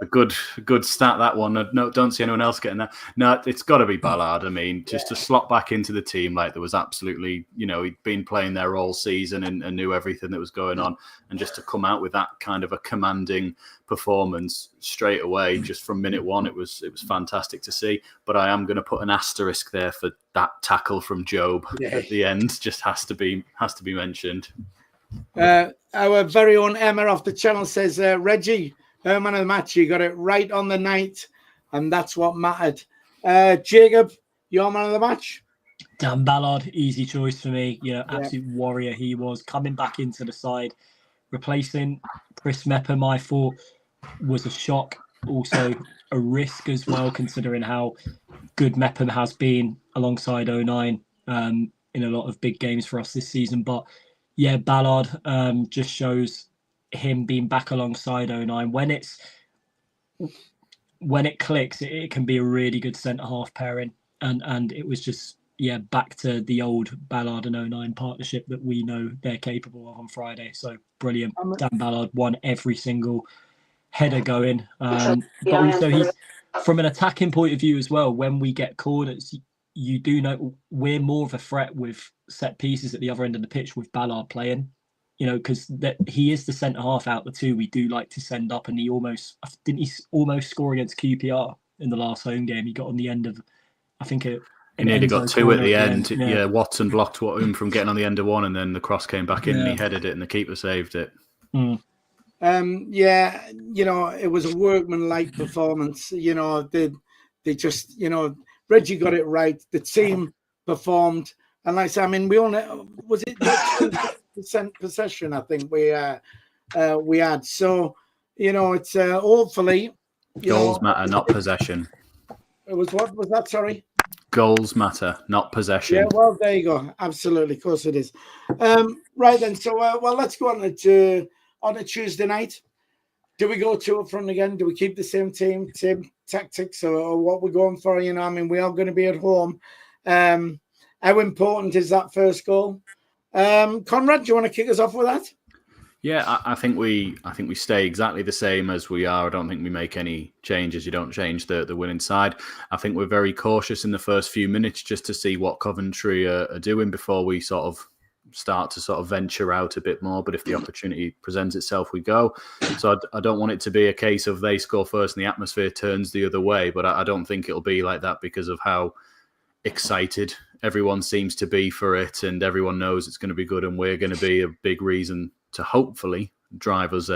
good stat, that one. No, don't see anyone else getting that. No, it's got to be Ballard. I mean, just to slot back into the team like there was absolutely, he'd been playing there all season and knew everything that was going on, and just to come out with that kind of a commanding performance straight away, just from minute one, it was fantastic to see. But I am going to put an asterisk there for that tackle from Job at the end. Just has to be mentioned. Our very own Emma off the channel says, Reggie, her man of the match, you got it right on the night, and that's what mattered. Jacob, your man of the match? Dan Ballard, easy choice for me. Absolute warrior he was, coming back into the side, replacing Chris Mepham. I thought was a shock, also a risk as well, considering how good Mepham has been alongside 09 in a lot of big games for us this season. But yeah, Ballard just shows him being back alongside 09. When it clicks, it can be a really good centre-half pairing. And it was just, back to the old Ballard and 09 partnership that we know they're capable of on Friday. So brilliant. Dan Ballard won every single header going. But also, he's from an attacking point of view as well. When we get corners, you do know we're more of a threat with set pieces at the other end of the pitch with Ballard playing. Because he is the centre half out the two. We do like to send up, and he almost score against QPR in the last home game. He got on the end of, I think he nearly got two at the end. Yeah, Watson blocked him from getting on the end of one, and then the cross came back in and he headed it, and the keeper saved it. Mm. It was a workmanlike performance. They just, Reggie got it right. The team performed, and like I said, I mean, we all know, was it 2% possession? I think we had. So, it's hopefully goals matter, not possession. It was what was that? Sorry. Goals matter, not possession. Yeah, well, there you go. Absolutely, of course it is. Right then. So, let's go on a Tuesday night. Do we go to up front again? Do we keep the same team, same tactics, or what we're going for? I mean, we are going to be at home. How important is that first goal? Conrad, do you want to kick us off with that? Yeah, I think we stay exactly the same as we are. I don't think we make any changes. You don't change the winning side. I think we're very cautious in the first few minutes just to see what Coventry are doing before we sort of start to sort of venture out a bit more. But if the opportunity presents itself, we go. So I don't want it to be a case of they score first and the atmosphere turns the other way. But I don't think it'll be like that because of how excited everyone seems to be for it, and everyone knows it's going to be good, and we're going to be a big reason to hopefully drive us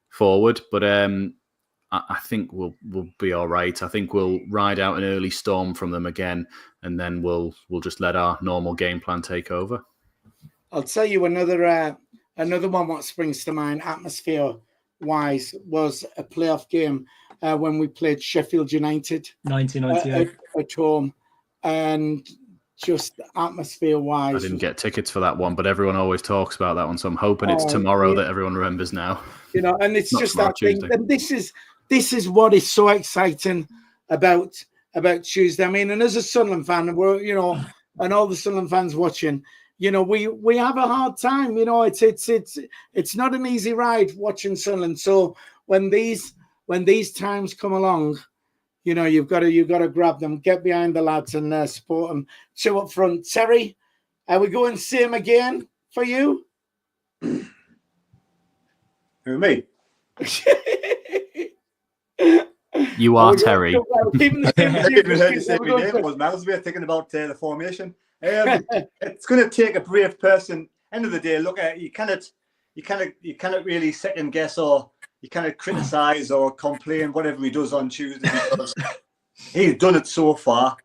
forward. But I think we'll be all right. I think we'll ride out an early storm from them again, and then we'll just let our normal game plan take over. I'll tell you another one. What springs to mind, atmosphere-wise, was a playoff game when we played Sheffield United, 1998 at home, and just atmosphere-wise. I didn't get tickets for that one, but everyone always talks about that one, so I'm hoping it's tomorrow that everyone remembers now. And it's just that thing. And this is what is so exciting about Tuesday. I mean, and as a Sunderland fan, we're and all the Sunderland fans watching, we have a hard time. It's not an easy ride watching Sunderland. So when these times come along, you've got to grab them, get behind the lads, and support them. So up front, Terry, are we going same again for you? Who, me? You are Terry. I even heard you say my name was miles away thinking about the formation. It's going to take a brave person. End of the day, look at you cannot really second guess or you cannot criticise or complain whatever he does on Tuesday because he's done it so far.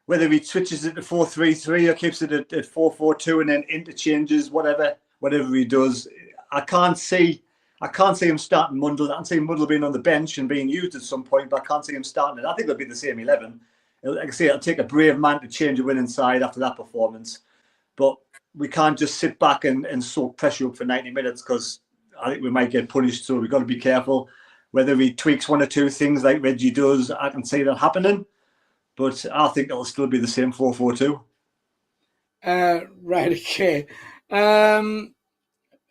Whether he switches it to 4-3-3 or keeps it at 4-4-2 and then interchanges whatever he does, I can't see him starting Mundle. I can see Mundle being on the bench and being used at some point, but I can't see him starting it. I think it'll be the same 11. Like I say, it'll take a brave man to change a winning side after that performance. But we can't just sit back and soak pressure up for 90 minutes because I think we might get punished. So we've got to be careful. Whether he tweaks one or two things like Reggie does, I can see that happening. But I think it'll still be the same 4-4-2. Right, okay.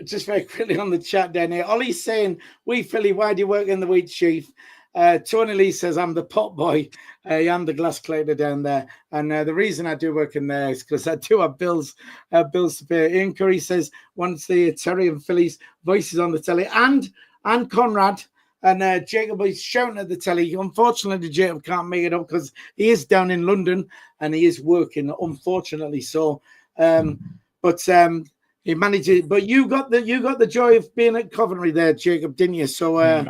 Just very quickly on the chat down here. Ollie's saying, "We Philly, why do you work in the wheat sheaf?" Tony Lee says, "I'm the pot boy. I'm the glass cleaner down there." And the reason I do work in there is because I do have bills to pay. Ian Curry says, "Once the Terry and Philly's voices on the telly." And Conrad and Jacob is shouting at the telly. Unfortunately, Jacob can't make it up because he is down in London and he is working, unfortunately. So, he manages, but you got the joy of being at Coventry there, Jacob, didn't you? So,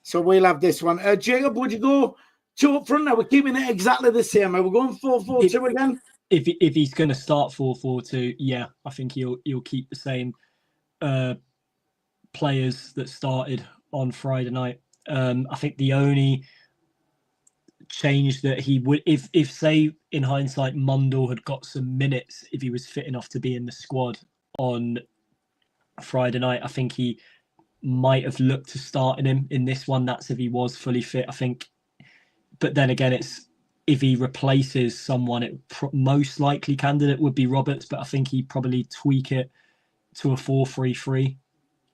so we'll have this one. Jacob, would you go two up front now? We're keeping it exactly the same. Are we going 4-4-2 again? If he's going to start 4-4-2, yeah, I think he'll keep the same players that started on Friday night. I think the only change that he would, if say in hindsight Mundle had got some minutes, if he was fit enough to be in the squad on Friday night, I think he might have looked to starting him in this one. That's if he was fully fit, I think. But then again, it's if he replaces someone, it most likely candidate would be Roberts, but I think he'd probably tweak it to a 4-3-3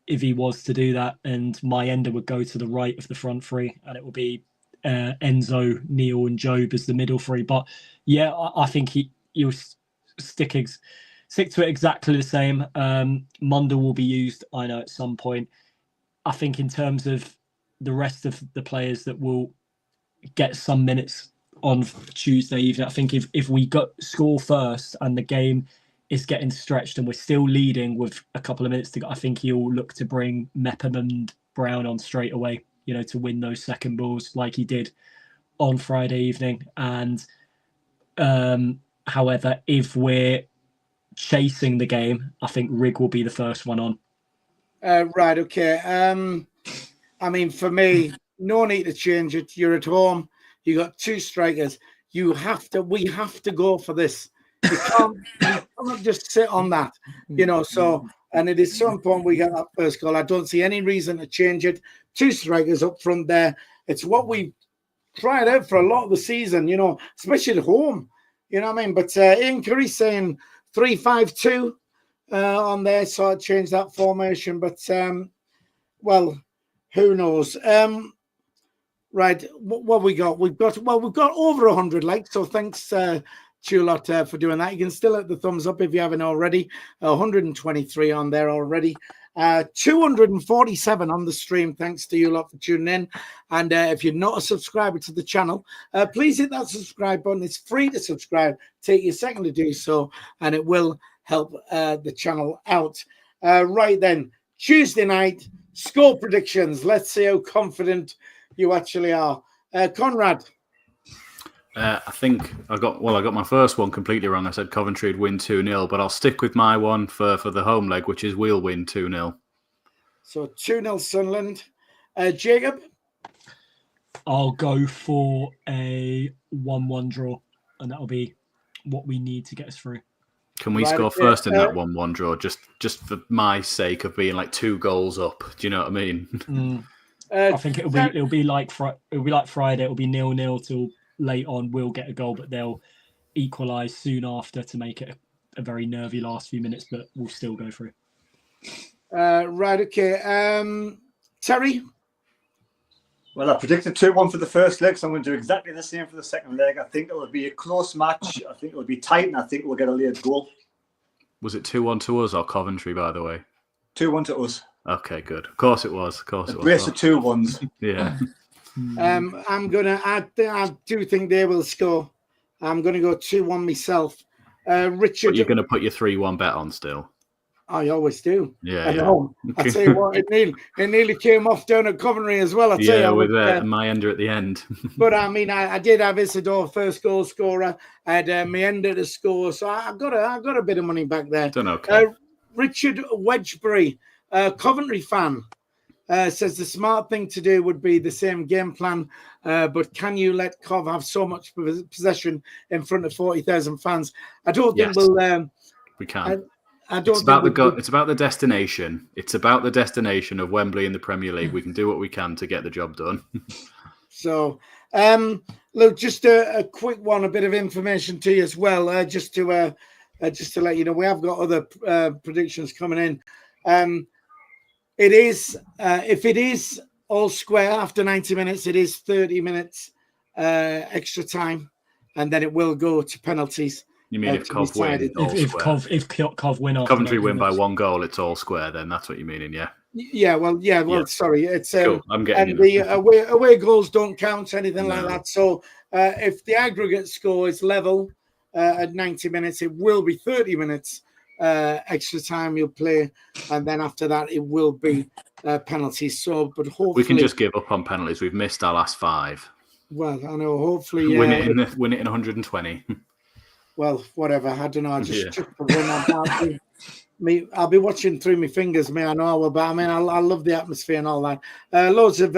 if he was to do that, and Mayenda would go to the right of the front three, and it will be Enzo, Neil, and Job as the middle three. But yeah, I think he'll stick to it exactly the same. Munda will be used, I know, at some point. I think in terms of the rest of the players that will get some minutes on Tuesday evening, I think if we score first and the game is getting stretched and we're still leading with a couple of minutes to go, I think he'll look to bring Mepham and Brown on straight away, to win those second balls like he did on Friday evening. And however, if we're chasing the game, I think Rig will be the first one on. Right, okay. I mean, for me, no need to change it. You're at home. You got two strikers. We have to go for this. You can't just sit on that, So, and it is so important we get that first goal. I don't see any reason to change it. Two strikers up front there. It's what we tried out for a lot of the season, especially at home. You know what I mean? But Ian Curry's saying 3-5-2 on there, so I changed that formation. But well, who knows? Right, what we got? We've got over 100 likes. So thanks to you lot for doing that. You can still hit the thumbs up if you haven't already. 123 on there already. 247 on the stream. Thanks to you lot for tuning in. And if you're not a subscriber to the channel, please hit that subscribe button. It's free to subscribe. Take you a second to do so, and it will help the channel out. Right then, Tuesday night score predictions. Let's see how confident you actually are. Conrad. I think I got my first one completely wrong. I said Coventry would win 2-0, but I'll stick with my one for the home leg, which is we'll win 2-0. So 2-0 Sunderland. Jacob? I'll go for a 1-1 draw, and that'll be what we need to get us through. Can we score first in that 1-1 draw, just for my sake of being like 2 goals up? Do you know what I mean? I think it'll be like Friday. It'll be 0-0 till late on. We'll get a goal, but they'll equalise soon after to make it a very nervy last few minutes. But we'll still go through. Right. Okay. Terry. Well, I predicted 2-1 for the first leg, so I'm going to do exactly the same for the second leg. I think it will be a close match. I think it will be tight, and I think we'll get a late goal. Was it 2-1 to us or Coventry, by the way? 2-1 to us. Okay, good. Of course it was. A brace of 2-1s. Yeah. I do think they will score. I'm going to go 2-1 myself. Richard. But you're going to put your 3-1 bet on still? I always do. Yeah. I tell you what, it nearly came off down at Coventry as well. With Mayenda at the end. But I mean, I did have Isidore first goal scorer. I had Mayenda to score, so I got a bit of money back there. Done okay. Richard Wedgbury, Coventry fan, says the smart thing to do would be the same game plan, but can you let Cov have so much possession in front of 40,000 fans? I don't think we can. It's about the destination. It's about the destination of Wembley in the Premier League. We can do what we can to get the job done. So, look, just a quick one, a bit of information to you as well, just to let you know, we have got other predictions coming in. It is, if it is all square after 90 minutes, it is 30 minutes extra time, and then it will go to penalties. You mean if Cov win? If Cov win, Coventry win by 1 goal, it's all square. Then that's what you're meaning, yeah. Yeah. Sorry, it's cool. I'm getting. And the away goals don't count, anything like that. So if the aggregate score is level at 90 minutes, it will be 30 minutes extra time you'll play, and then after that it will be penalties. So, but hopefully we can just give up on penalties. We've missed our last 5. Well, I know. Hopefully, win it in 120. Well, whatever. I don't know. I'll be watching through my fingers, I know I will, but I mean, I love the atmosphere and all that. Loads of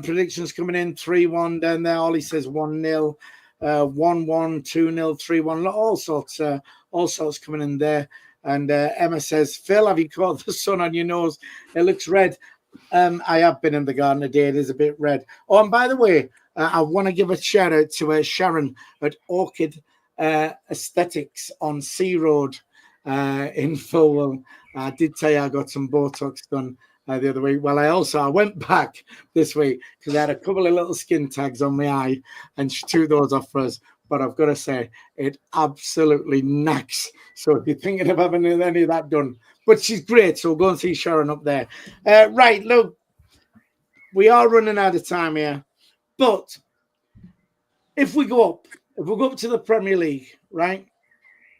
predictions coming in. 3-1 down there. Ollie says 1-0, 1-1, 2-0, 3-1. All sorts coming in there. And Emma says, Phil, have you caught the sun on your nose? It looks red. I have been in the garden today. It is a bit red. Oh, and by the way, I want to give a shout out to Sharon at Orchid Aesthetics on Sea Road. in full. I did tell you I got some Botox done the other week. Well, I went back this week because I had a couple of little skin tags on my eye, and she took those off for us. But I've got to say, it absolutely knacks. So if you're thinking of having any of that done, but she's great. So we'll go and see Sharon up there. Right, look, we are running out of time here. But if we go up to the Premier League, right,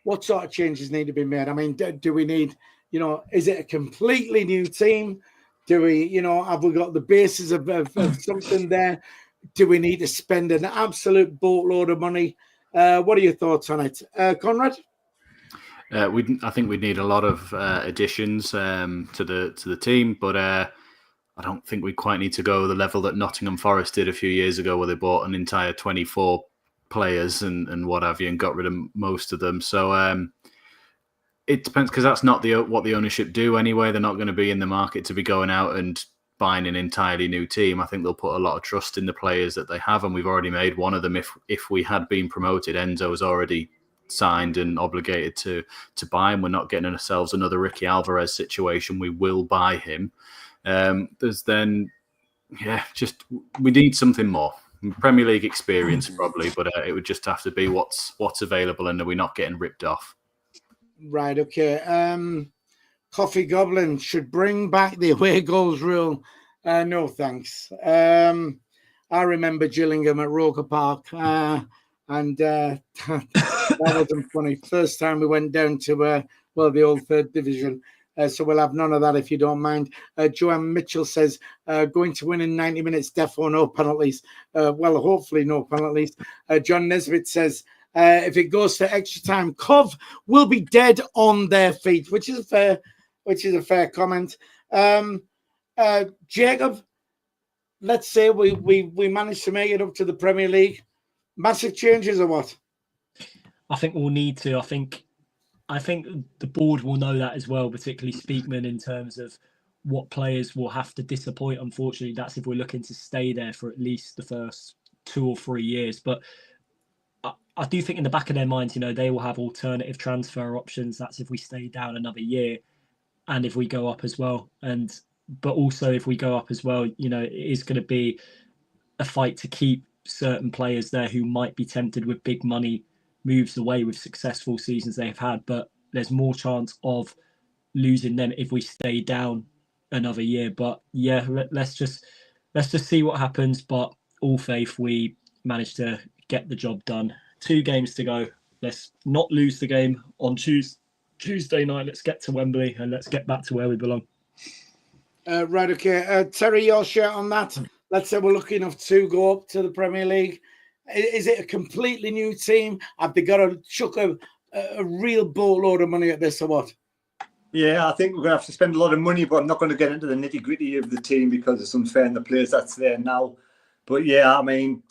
what sort of changes need to be made? I mean, do we need, is it a completely new team? Do we, have we got the basis of something there? Do we need to spend an absolute boatload of money? What are your thoughts on it, Conrad? I think we'd need a lot of additions to the team, but I don't think we quite need to go the level that Nottingham Forest did a few years ago, where they bought an entire 24 players and what have you, and got rid of most of them. So it depends, because that's not what the ownership do anyway. They're not going to be in the market to be going out and buying an entirely new team. I think they'll put a lot of trust in the players that they have, and we've already made one of them. If we had been promoted, Enzo was already signed and obligated to buy him. We're not getting ourselves another Ricky Alvarez situation. We will buy him. We need something more. Premier League experience probably, but it would just have to be what's available, and are we not getting ripped off? Right, okay. Coffee Goblin should bring back the away goals rule. No, thanks. I remember Gillingham at Roker Park, and that wasn't funny. First time we went down to, the old third division. So we'll have none of that if you don't mind. Joanne Mitchell says, going to win in 90 minutes, defo no penalties. Well, hopefully no penalties. John Nesbitt says, if it goes to extra time, Cov will be dead on their feet, which is a fair comment. Jacob, let's say we managed to make it up to the Premier League. Massive changes or what? I think we'll need to. I think the board will know that as well, particularly Speakman, in terms of what players will have to disappoint. Unfortunately, that's if we're looking to stay there for at least the first 2 or 3 years. But I do think in the back of their minds, they will have alternative transfer options. That's if we stay down another year, and if we go up as well. But also if we go up as well, it is going to be a fight to keep certain players there who might be tempted with big money moves away with successful seasons they've had. But there's more chance of losing them if we stay down another year. But yeah, let's just see what happens. But all faith we manage to get the job done. 2 games to go. Let's not lose the game on Tuesday night. Let's get to Wembley and let's get back to where we belong. Right, okay. Terry, your share on that? Let's say we're lucky enough to go up to the Premier League. Is it a completely new team? Have they got to chuck a real boatload of money at this or what? Yeah, I think we're going to have to spend a lot of money, but I'm not going to get into the nitty-gritty of the team because it's unfair in the players that's there now. But yeah, I mean,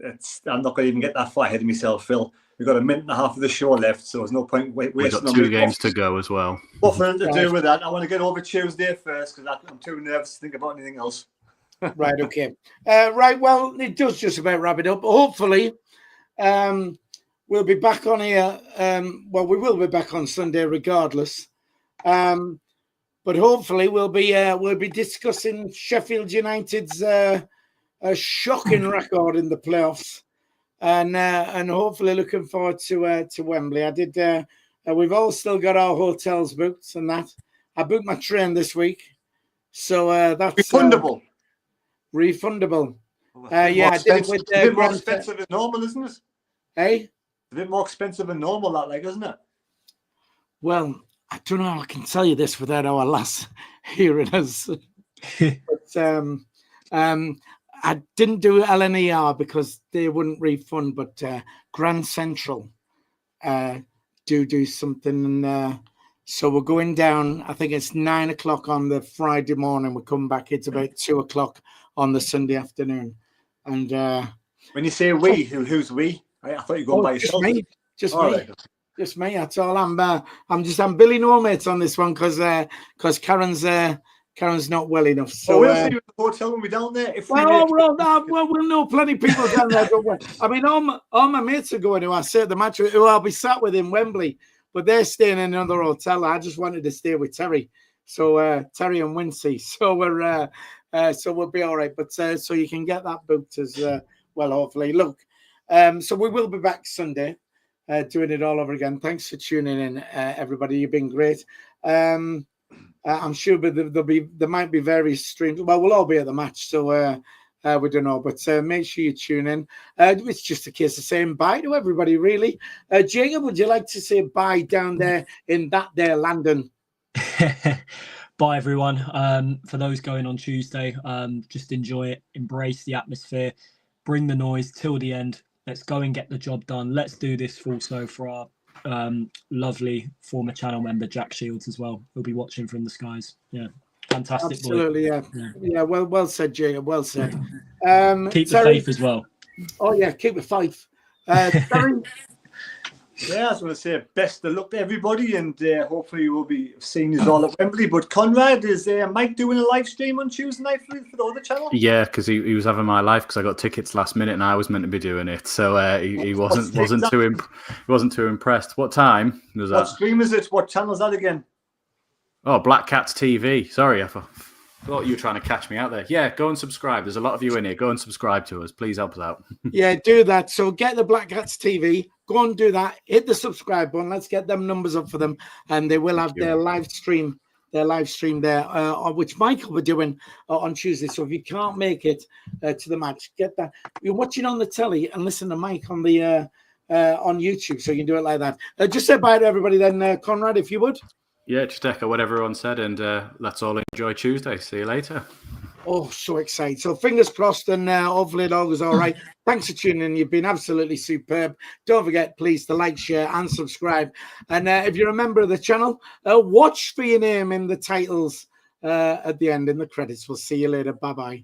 I'm not going to even get that far ahead of myself, Phil. We've got a minute and a half of the show left, so there's no point wasting. We've got 2 games to go as well. Nothing to do with that. I want to get over Tuesday first because I'm too nervous to think about anything else. Right, okay. Right, well, it does just about wrap it up. Hopefully, we'll be back on here. We will be back on Sunday regardless. But hopefully we'll be discussing Sheffield United's shocking record in the playoffs. And hopefully looking forward to Wembley. We've all still got our hotels booked and that. I booked my train this week. So that's refundable. Refundable. I did it with a bit more expensive than normal, isn't it? Hey? A bit more expensive than normal, isn't it? Well, I don't know. I can tell you this without our lass hearing us. But I didn't do LNER because they wouldn't refund, but Grand Central do something. And so we're going down, I think it's 9 o'clock on the Friday morning. We come back, it's about 2 o'clock on the Sunday afternoon. And when you say we, who's we? I thought you were going by yourself. Just me. Right. Just me. That's all. I'm Billy No Mates on this one because Karen's not well enough. So we'll see you at the hotel when we're down there. We'll know plenty of people down there. I mean, all my mates are going to. I say at the match who I'll be sat with in Wembley. but they're staying in another hotel. I just wanted to stay with Terry. So Terry and Wincy. So we'll be all right. But so you can get that booked as well, hopefully. Look, so we will be back Sunday, doing it all over again. Thanks for tuning in, everybody. You've been great. I'm sure, but there might be various streams. Well, we'll all be at the match, so we don't know. But make sure you tune in. It's just a case of saying bye to everybody, really. Jacob, would you like to say bye down there in that there London? Bye, everyone. For those going on Tuesday, just enjoy it, embrace the atmosphere, bring the noise till the end. Let's go and get the job done. Let's do this also for our lovely former channel member Jack Shields as well. He'll be watching from the skies. Yeah, fantastic. Absolutely, boy. Yeah. Well said, Jacob. Well said. Keep the faith as well. Oh yeah, keep the faith. Yeah, I was going to say best of luck to everybody, and hopefully we'll be seeing us all at Wembley. But Conrad, is Mike doing a live stream on Tuesday night for the other channel? Yeah, because he was having my life because I got tickets last minute and I was meant to be doing it, so he wasn't too impressed. What time was that? What stream is it? What channel is that again? Oh, Black Cats TV. Sorry, I thought you were trying to catch me out there. Yeah, go and subscribe. There's a lot of you in here. Go and subscribe to us. Please help us out. Yeah, do that. So get the Black Cats TV. Go and do that. Hit the subscribe button. Let's get them numbers up for them. And they will have their live stream there, which Mike will be doing on Tuesday. So if you can't make it to the match, get that. You're watching on the telly and listen to Mike on the on YouTube. So you can do it like that. Just say bye to everybody then, Conrad, if you would. Yeah, just echo what everyone said, and let's all enjoy Tuesday. See you later. Oh, so excited. So fingers crossed, and hopefully it all goes all right. Thanks for tuning in. You've been absolutely superb. Don't forget, please, to like, share, and subscribe. And if you're a member of the channel, watch for your name in the titles at the end, in the credits. We'll see you later. Bye-bye.